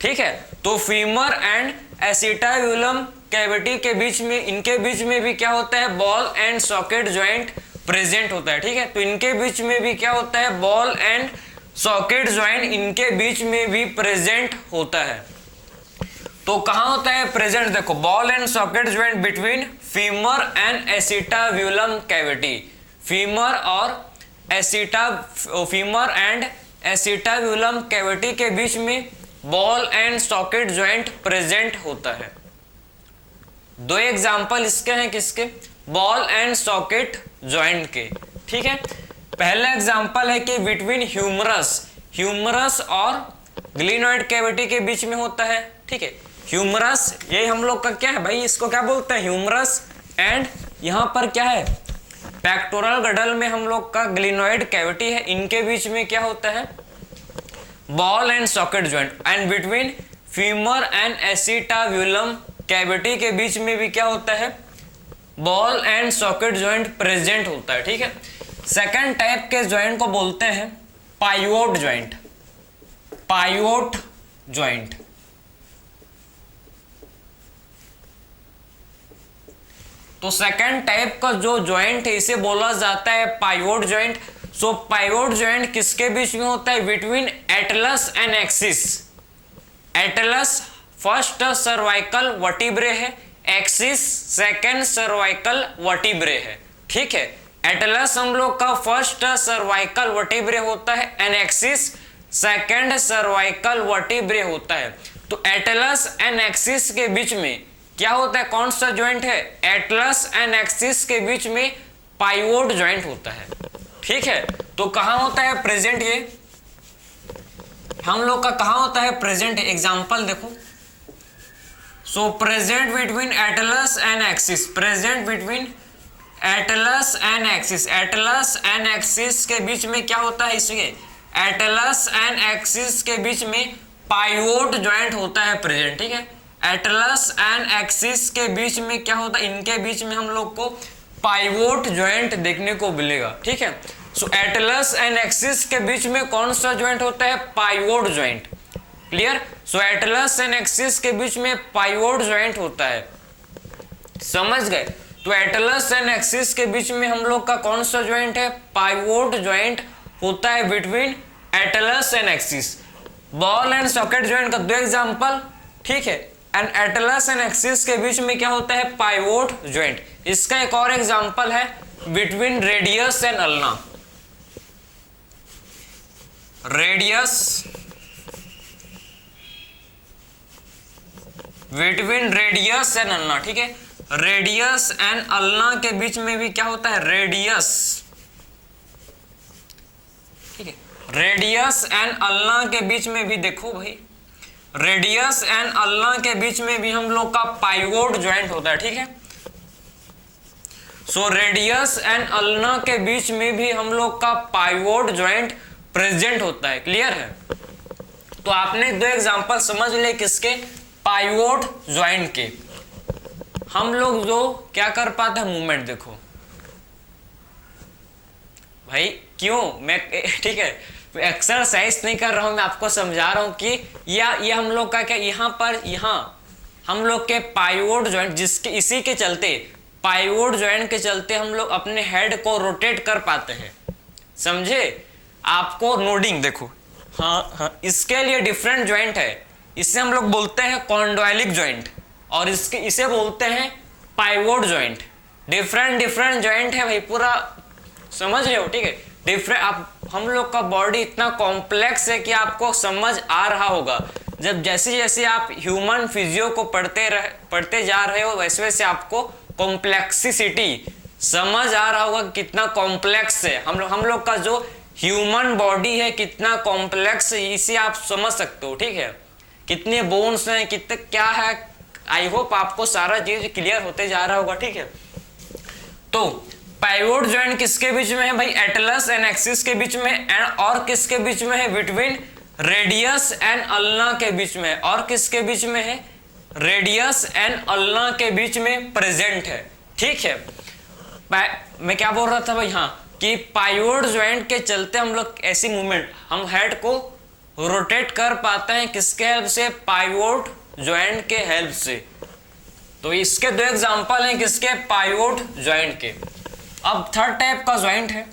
ठीक है, तो फीमर एंड एसिटाब्यूलम कैविटी के बीच में, इनके बीच में भी क्या होता है, ball and socket joint present होता है। ठीक है, तो इनके बीच में भी क्या होता है, बॉल एंड सॉकेट ज्वाइंट इनके बीच में भी प्रेजेंट होता है। तो कहां होता है प्रेजेंट, देखो ball and socket joint between femur and acetabulum cavity. Femur and acetabulum cavity के बीच में ball and socket joint present होता है। दो एग्जांपल इसके हैं, किसके, बॉल एंड सॉकेट ज्वाइंट के। ठीक है, पहला एग्जांपल है कि बिटवीन ह्यूमरस और ग्लिनॉइड कैविटी के बीच में होता है। ठीक है, ह्यूमरस ये हम लोग का क्या है भाई, इसको क्या बोलते हैं, ह्यूमरस एंड यहां पर क्या है, पेक्टोरल गडल में हम लोग का ग्लिनोइड कैविटी है, इनके बीच में क्या होता है, ball and socket joint, and between femur and acetabulum cavity के बीच में भी क्या होता है, ball and socket joint present होता है। ठीक है, सेकंड टाइप के ज्वाइंट को बोलते हैं पाइवोट ज्वाइंट, पाइवोट ज्वाइंट। तो सेकंड टाइप का जो ज्वाइंट है इसे बोला जाता है पाइवोट ज्वाइंट। सो पाइवोट ज्वाइंट किसके बीच में होता है, between Atlas and axis. Atlas first cervical vertebrae है, एक्सिस सेकंड सर्वाइकल वर्टिब्रे है। ठीक है, एटलस हम लोग का फर्स्ट सर्वाइकल वर्टिब्रे होता है and axis second cervical vertebrae होता है। तो एटलस एंड एक्सिस के बीच में क्या होता है, कौन सा ज्वाइंट है, एटलस एंड एक्सिस के बीच में पाइवोट ज्वाइंट होता है। ठीक है, तो कहां होता है प्रेजेंट, ये हम लोग का कहां होता है प्रेजेंट, एग्जांपल देखो। सो present between Atlas and axis, present between Atlas and axis, Atlas and axis के बीच में क्या होता है, इसलिए एटलस एंड एक्सिस के बीच में पाइवोट ज्वाइंट होता है प्रेजेंट। ठीक है, एटलस एंड एक्सिस के बीच में क्या होता है, इनके बीच में हम लोग को पाइवोट ज्वाइंट देखने को मिलेगा। ठीक है, सो एटलस एंड एक्सिस के बीच में कौन सा ज्वाइंट होता है, pivot joint. Clear, so Atlas and axis के बीच में पाइवोट ज्वाइंट होता है, समझ गए। तो एटलस एंड एक्सिस के बीच में हम लोग का कौन सा ज्वाइंट है, पाइवोट ज्वाइंट होता है between Atlas and axis. Ball and socket joint का दो एग्जांपल। ठीक है, एंड एटलस एंड एक्सिस के बीच में क्या होता है, पाइवोट ज्वाइंट। इसका एक और एग्जांपल है between radius and ulna, radius between radius and ulna. ठीक है, रेडियस एंड अल्ना के बीच में भी क्या होता है, रेडियस। ठीक है, रेडियस एंड अल्ना के बीच में भी देखो भाई, रेडियस एंड अल्ना के बीच में भी हम लोग का पाइवोट ज्वाइंट होता है। ठीक है, सो रेडियस एंड अल्ना के बीच में भी हम लोग का पाइवोट ज्वाइंट प्रेजेंट होता है। क्लियर है, तो आपने दो एग्जांपल समझ ले किसके, पाइवोट ज्वाइंट के। हम लोग जो क्या कर पाते हैं, मूवमेंट देखो भाई, क्यों मैं ठीक है एक्सरसाइज नहीं कर रहा हूं, मैं आपको समझा रहा हूं कि ये हम लोग का क्या, यहाँ पर यहाँ हम लोग के पाइवोट ज्वाइंट, जिसके इसी के चलते पाइवोट ज्वाइंट के चलते हम लोग अपने हेड को रोटेट कर पाते हैं, समझे। आपको नोडिंग देखो, हाँ, इसके लिए डिफरेंट ज्वाइंट है, इसे हम लोग बोलते हैं कॉन्डोइलिक ज्वाइंट और इसे बोलते हैं पाइवोट ज्वाइंट। डिफरेंट ज्वाइंट है भाई, पूरा समझ रहे हो। ठीक है, डिफरेंट, आप हम लोग का बॉडी इतना कॉम्प्लेक्स है कि आपको समझ आ रहा होगा जब जैसे जैसे आप ह्यूमन फिजियो को पढ़ते जा रहे हो, वैसे वैसे आपको कॉम्प्लेक्सिसिटी समझ आ रहा होगा कितना कॉम्प्लेक्स है हम लोग का जो ह्यूमन बॉडी है, कितना कॉम्प्लेक्स है, इसे आप समझ सकते हो। ठीक है, कितने बोन्स हैं, कितने क्या है, आई होप आपको सारा चीज क्लियर होते जा रहा होगा। ठीक है, तो पाइवोट ज्वाइंट किसके बीच में है भाई, एटलस एंड एक्सिस के बीच में, एंड और किसके बीच में है, बिटवीन रेडियस एंड अल्ना के बीच में, और किसके बीच में है, रेडियस एंड अल्ना के बीच में प्रेजेंट है। ठीक है, मैं क्या बोल रहा था भाई, हाँ, कि पाइवोट ज्वाइंट के चलते हम लोग ऐसी मूवमेंट, हम हेड को रोटेट कर पाते हैं किसके हेल्प से, पाइवोट ज्वाइंट के हेल्प से। तो इसके दो एग्जांपल हैं किसके, पाइवोट ज्वाइंट के। अब थर्ड टाइप का ज्वाइंट है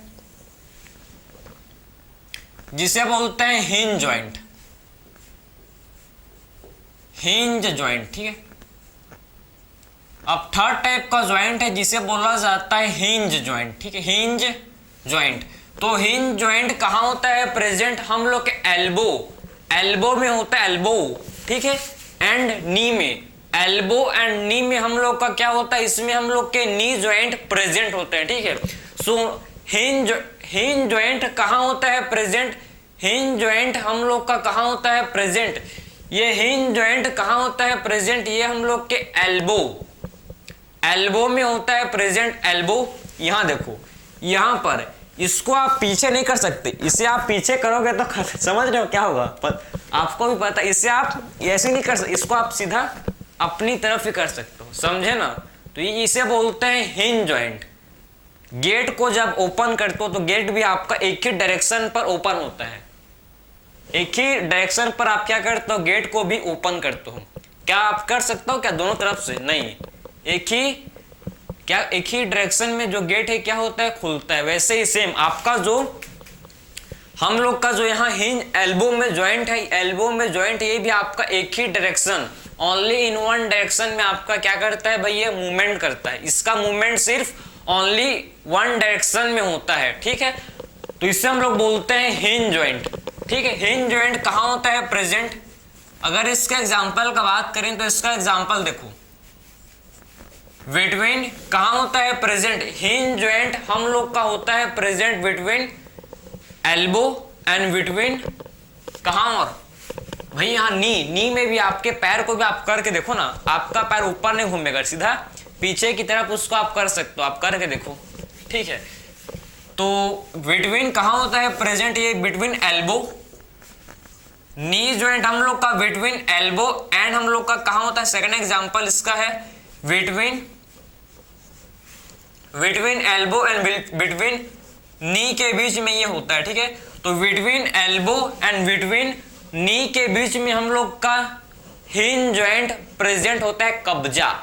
जिसे बोलते हैं हिंज ज्वाइंट, हिंज ज्वाइंट। ठीक है, अब थर्ड टाइप का ज्वाइंट है जिसे बोला जाता है हिंज ज्वाइंट। ठीक है, हिंज ज्वाइंट। तो हिंज ज्वाइंट कहाँ होता है प्रेजेंट, हम लोग के एल्बो में होता है, एल्बो। ठीक है, एंड नी में, एल्बो एंड नी में हम लोग का क्या होता है, इसमें हम लोग के नी ज्वाइंट प्रेजेंट होते हैं। ठीक है, सो हिंज ज्वाइंट कहाँ होता है प्रेजेंट, हिंज ज्वाइंट हम लोग का कहाँ होता है प्रेजेंट, ये हिंज ज्वाइंट कहाँ होता है प्रेजेंट, ये हम लोग के एल्बो में होता है प्रेजेंट। एल्बो, यहां देखो, यहाँ पर इसको आप पीछे नहीं कर सकते, इसे आप पीछे करोगे तो समझ रहे हो क्या होगा, आपको भी पता, इसे आप ऐसे नहीं कर सकते, इसको आप सीधा अपनी तरफ ही कर सकते हो, समझे ना। तो ये इसे बोलते हैं हिंज जॉइंट। गेट को जब ओपन करते हो तो गेट भी आपका एक ही डायरेक्शन पर ओपन होता है, एक ही डायरेक्शन पर आप क्या करते हो, गेट को भी ओपन करते हो। क्या आप कर सकते हो क्या दोनों तरफ से? नहीं, एक ही डायरेक्शन में जो गेट है क्या होता है, खुलता है। वैसे ही सेम आपका जो हम लोग का जो यहाँ हिंज एल्बो में जॉइंट है, एल्बो में जॉइंट ये भी आपका एक ही direction, only in one direction में आपका क्या करता है भाई, ये मूवमेंट करता है। इसका मूवमेंट सिर्फ ओनली वन डायरेक्शन में होता है, ठीक है। तो इससे हम लोग बोलते हैं हिंज जॉइंट, ठीक है। हिंज जॉइंट कहाँ होता है, प्रेजेंट। अगर इसका एग्जांपल का बात करें तो इसका एग्जांपल देखो, बिटवीन कहाँ होता है, प्रेजेंट। हिंज जॉइंट हम लोग का होता है present between elbow and between कहाँ, और भाई यहाँ नी में भी आपके पैर को भी आप करके देखो ना, आपका पैर ऊपर नहीं घूमेगा, सीधा पीछे की तरफ उसको आप कर सकते हो, आप करके देखो, ठीक है। तो बिटवीन कहाँ होता है प्रेजेंट, ये बिटवीन एल्बो, नी जॉइंट हम लोग का बिटवीन एल्बो एंड हम लोग का कहाँ होता है, सेकंड एग्जांपल इसका है बिटवीन एल्बो एंड बिटवीन नी के बीच में ये होता है, ठीक है। तो बिटवीन एल्बो एंड बिटवीन नी के बीच में हम लोग का हिंज जॉइंट प्रेजेंट होता है, कब्जा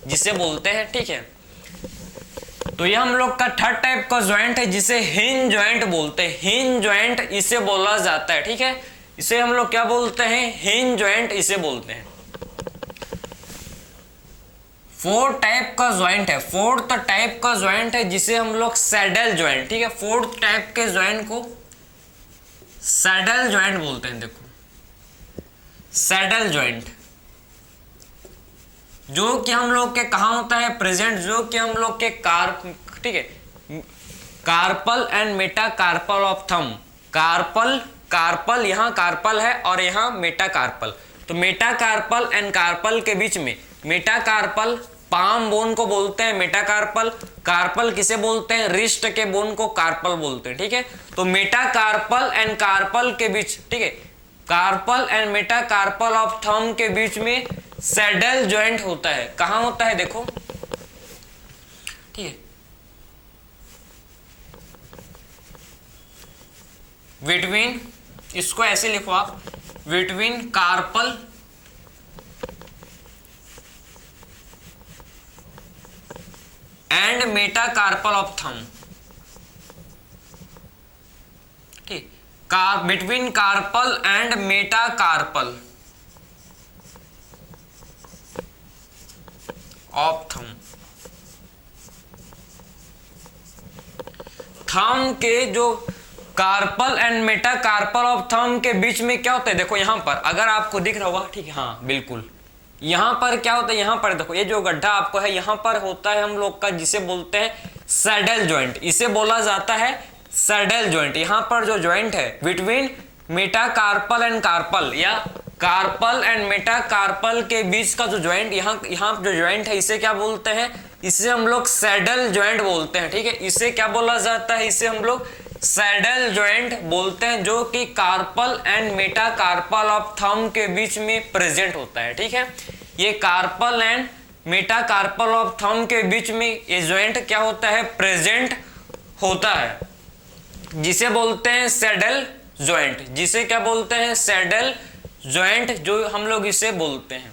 जिसे बोलते हैं, ठीक है। तो ये हम लोग का थर्ड टाइप का जॉइंट है जिसे हिंज जॉइंट बोलते हैं। हिंज जॉइंट इसे बोला जाता है, ठीक है। इसे हम लोग क्या बोलते हैं, हिंज जॉइंट इसे बोलते हैं। फोर्थ टाइप का जॉइंट है, फोर्थ टाइप का जॉइंट है जिसे हम लोग सैडल जॉइंट, ठीक है। फोर्थ टाइप के जॉइंट को सैडल जॉइंट बोलते हैं। देखो सैडल जॉइंट जो कि हम लोग के कहाँ होता है प्रेजेंट, जो कि हम लोग के ठीक है, carpal and metacarpal of thumb. Carpal यहाँ कार्पल है और यहाँ मेटाकार्पल। तो मेटाकार्पल एंड कार्पल के बीच में, मेटाकार्पल पाम बोन को बोलते हैं मेटाकार्पल, कार्पल किसे बोलते हैं, रिस्ट के बोन को कार्पल बोलते हैं, ठीक है। तो मेटाकार्पल एंड कार्पल के बीच, ठीक है, carpal and metacarpal of thumb के बीच में सैडल जॉइंट होता है। कहां होता है देखो, ठीक है, बिटवीन, इसको ऐसे लिखो आप, between carpal and metacarpal of thumb, ठीक, between carpal and metacarpal of thumb. Thumb के जो carpal and metacarpal of thumb के बीच में क्या होता है, देखो यहां पर अगर आपको दिख रहा होगा, ठीक है, हाँ बिल्कुल, यहां पर क्या होता है, यहां पर देखो ये जो गड्ढा आपको है यहां पर होता है हम लोग का जिसे बोलते हैं सैडल जॉइंट, इसे बोला जाता है सैडल जॉइंट। यहां पर जो जॉइंट है बिटवीन मेटाकार्पल एंड कार्पल या कार्पल एंड मेटाकार्पल के बीच का जो जॉइंट, यहाँ जो जॉइंट है इसे क्या बोलते हैं, इसे हम लोग सैडल जॉइंट बोलते हैं, ठीक है। इसे क्या बोला जाता है, इसे हम लोग सैडल जॉइंट बोलते हैं, जो कि carpel and metacarpal of thumb के बीच में प्रेजेंट होता है, ठीक है। ये carpel and metacarpal of thumb के बीच में ये जॉइंट क्या होता है, प्रेजेंट होता है, जिसे बोलते हैं सैडल जॉइंट, जिसे क्या बोलते हैं, सैडल जॉइंट, जो हम लोग इसे बोलते हैं।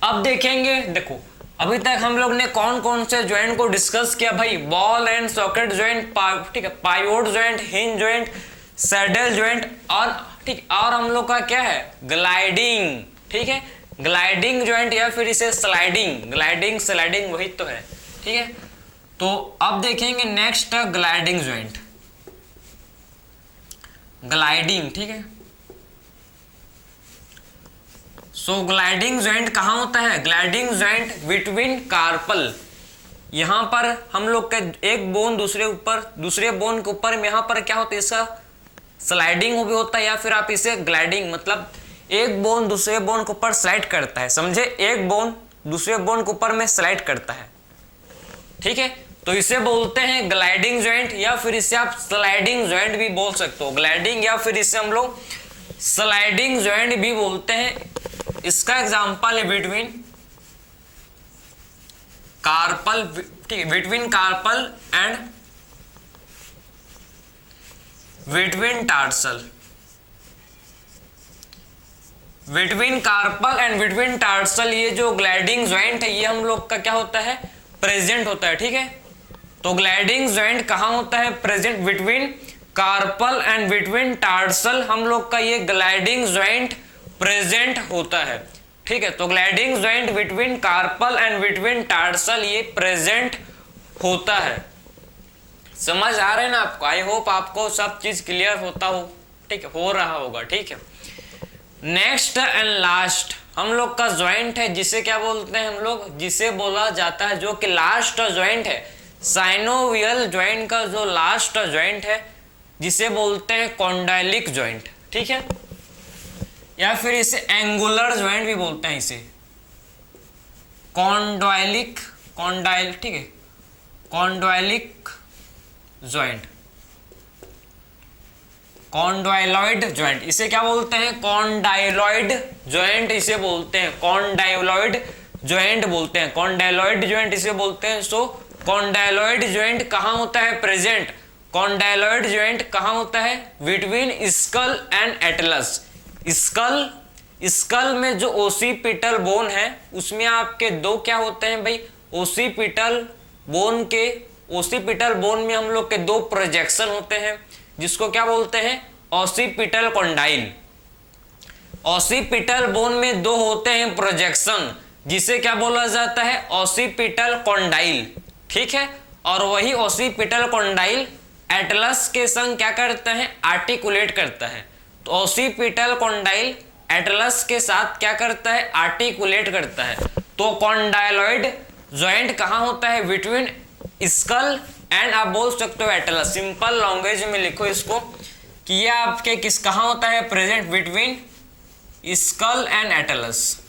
अब देखेंगे, देखो अभी तक हम लोग ने कौन कौन से जॉइंट को डिस्कस किया भाई, बॉल एंड सॉकेट जॉइंट, ठीक है, pivot joint, hinge joint, saddle joint, और ठीक, और हम लोग का क्या है, ग्लाइडिंग, ठीक है, ग्लाइडिंग जॉइंट या फिर इसे स्लाइडिंग, ग्लाइडिंग स्लाइडिंग वही तो है, ठीक है। तो अब देखेंगे नेक्स्ट ग्लाइडिंग जॉइंट, ग्लाइडिंग, ठीक है। सो ग्लाइडिंग जॉइंट कहाँ होता है, ग्लाइडिंग जॉइंट बिटवीन कार्पल, यहाँ पर हम लोग का एक बोन दूसरे बोन के ऊपर में यहाँ पर क्या होता है, इसका स्लाइडिंग भी होता है, या फिर आप इसे ग्लाइडिंग, मतलब एक बोन दूसरे बोन के ऊपर स्लाइड करता है, समझे, एक बोन दूसरे बोन के ऊपर में स्लाइड करता है, ठीक है। तो इसे बोलते हैं ग्लाइडिंग जॉइंट, या फिर इसे आप स्लाइडिंग जॉइंट भी बोल सकते हो। ग्लाइडिंग या फिर इसे हम लोग स्लाइडिंग जॉइंट भी बोलते हैं। इसका एग्जांपल है बिटवीन कार्पल, ठीक है, between carpal and between tarsal. Between carpal and between tarsal, ये जो ग्लाइडिंग जॉइंट है ये हम लोग का क्या होता है, प्रेजेंट होता है, ठीक है। तो ग्लाइडिंग जॉइंट कहाँ होता है, present between carpal and between tarsal, हम लोग का ये ग्लाइडिंग जॉइंट प्रेजेंट होता है, ठीक है। तो gliding joint between carpal and between tarsal ये प्रेजेंट होता है। समझ आ रहे हैं ना आपको? आई होप आपको सब चीज क्लियर होता हो, ठीक है, हो रहा होगा, ठीक है। नेक्स्ट एंड लास्ट हम लोग का जॉइंट है, जिसे क्या बोलते हैं हम लोग, जिसे बोला जाता है, जो कि लास्ट जॉइंट है, साइनोवियल जॉइंट का जो लास्ट जॉइंट है, जिसे बोलते हैं कॉन्डाइलिक जॉइंट, ठीक है, या फिर इसे एंगुलर जॉइंट भी बोलते हैं, इसे कॉन्डाइलिक, ठीक है, कॉन्डाइलिक जॉइंट, कॉन्डाइलॉइड जॉइंट, इसे क्या बोलते हैं, कॉन्डाइलॉइड जॉइंट इसे बोलते हैं, कॉन्डाइलॉइड जॉइंट बोलते हैं, कॉन्डाइलॉइड जॉइंट इसे बोलते हैं। सो कॉन्डाइलॉइड जॉइंट कहाँ होता है, प्रेजेंट। कॉन्डाइलॉइड जॉइंट कहाँ होता है, between skull and atlas. Skull में जो ओसिपिटल बोन है उसमें आपके दो क्या होते हैं भाई, ओसिपिटल बोन में हम लोग के दो प्रोजेक्शन होते हैं, जिसको क्या बोलते हैं, ओसिपिटल कॉन्डाइल। ओसिपिटल बोन में दो होते हैं प्रोजेक्शन, जिसे क्या बोला जाता है, ओसिपिटल कॉन्डाइल, ठीक है। और वही ओसिपिटल कॉन्डाइल एटलस के संग क्या करता है, आर्टिकुलेट करता है। तो ओसिपिटल कॉन्डाइल एटलस के साथ क्या करता है, आर्टिकुलेट करता है। तो कॉन्डाइलॉइड जॉइंट कहाँ होता है, बिटवीन स्कल एंड आप बोल सकते हो एटलस। सिंपल लैंग्वेज में लिखो इसको कि ये आपके किस कहाँ होता है, present between skull and atlas.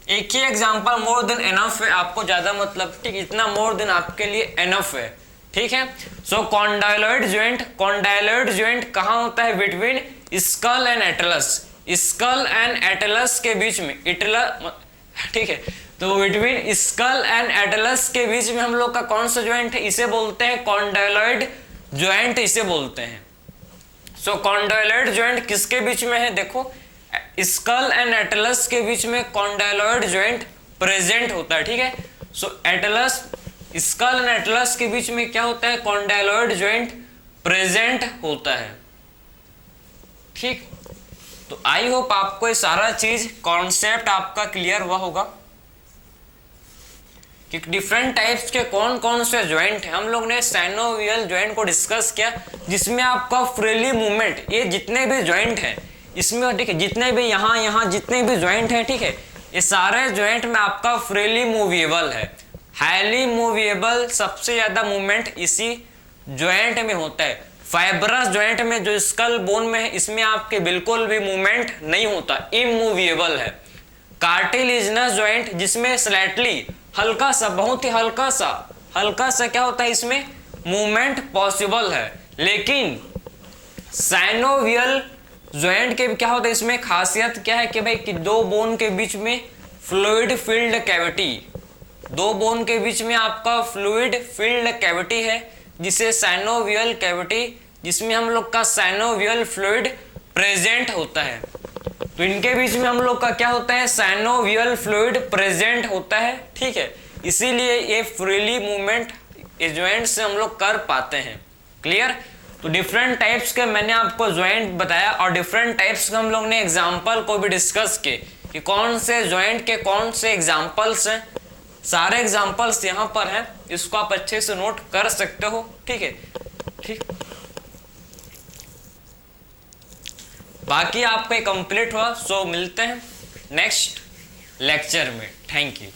एक ही एग्जांपल मोर देन एनफ है, आपको ज्यादा मतलब, ठीक, इतना मोर देन आपके लिए एनफ है, ठीक है। सो कॉन्डाइलॉइड जॉइंट कहाँ होता है, between skull and atlas. Skull and atlas के बीच में, ठीक है, तो बिटवीन स्कल एंड एटलस के बीच में हम लोग का कौन सा जॉइंट है, इसे बोलते हैं कॉन्डाइलॉइड जॉइंट, इसे बोलते हैं। सो कॉन्डाइलॉइड जॉइंट किसके बीच में है, देखो स्कल एंड एटलस के बीच में कॉन्डाइलॉइड जॉइंट प्रेजेंट होता है, ठीक है। सो एटलस, स्कल एंड एटलस के बीच में क्या होता है, कॉन्डाइलॉइड जॉइंट प्रेजेंट होता है, ठीक। तो आई होप आपको ये सारा चीज कॉन्सेप्ट आपका क्लियर हुआ होगा कि डिफरेंट टाइप्स के कौन कौन से जॉइंट है। हम लोग ने साइनोवियल जॉइंट को डिस्कस किया, जिसमें आपका फ्रीली मूवमेंट, ये जितने भी जॉइंट हैं इसमें, ठीक है, जितने भी यहाँ जितने भी जॉइंट हैं, ठीक है, ये सारे जॉइंट में आपका फ्रीली मूवेबल है। हाईली मूवेबल, सबसे ज्यादा मूवमेंट इसी जॉइंट में होता है। फाइब्रस जॉइंट में जो स्कल बोन में है, इसमें आपके बिल्कुल भी मूवमेंट नहीं होता, इमूवेबल है। कार्टिलेजिनस जॉइंट, जिसमें स्लाइटली हल्का सा, बहुत ही हल्का सा क्या होता है, इसमें मूवमेंट पॉसिबल है। लेकिन साइनोवियल जॉइंट के क्या होता है, इसमें खासियत क्या है कि भाई कि दो बोन के बीच में फ्लूइड फिल्ड कैविटी, दो बोन के बीच में आपका फ्लूइड फिल्ड कैविटी है, जिसे साइनोवियल कैविटी, जिसमें हम लोग का साइनोवियल फ्लूइड प्रेजेंट होता है। तो इनके बीच में हम लोग का क्या होता है, साइनोवियल फ्लूइड प्रेजेंट होता है, ठीक है। इसीलिए ये फ्रीली मूवमेंट इस जॉइंट से हम लोग कर पाते हैं। क्लियर? तो डिफरेंट टाइप्स के मैंने आपको जॉइंट बताया, और डिफरेंट टाइप्स के हम लोग ने एग्जाम्पल को भी डिस्कस किए कि कौन से जॉइंट के कौन से एग्जाम्पल्स हैं। सारे एग्जाम्पल्स यहाँ पर हैं, इसको आप अच्छे से नोट कर सकते हो, ठीक है। ठीक, बाकी आपका कंप्लीट हुआ। सो मिलते हैं नेक्स्ट लेक्चर में। Thank you.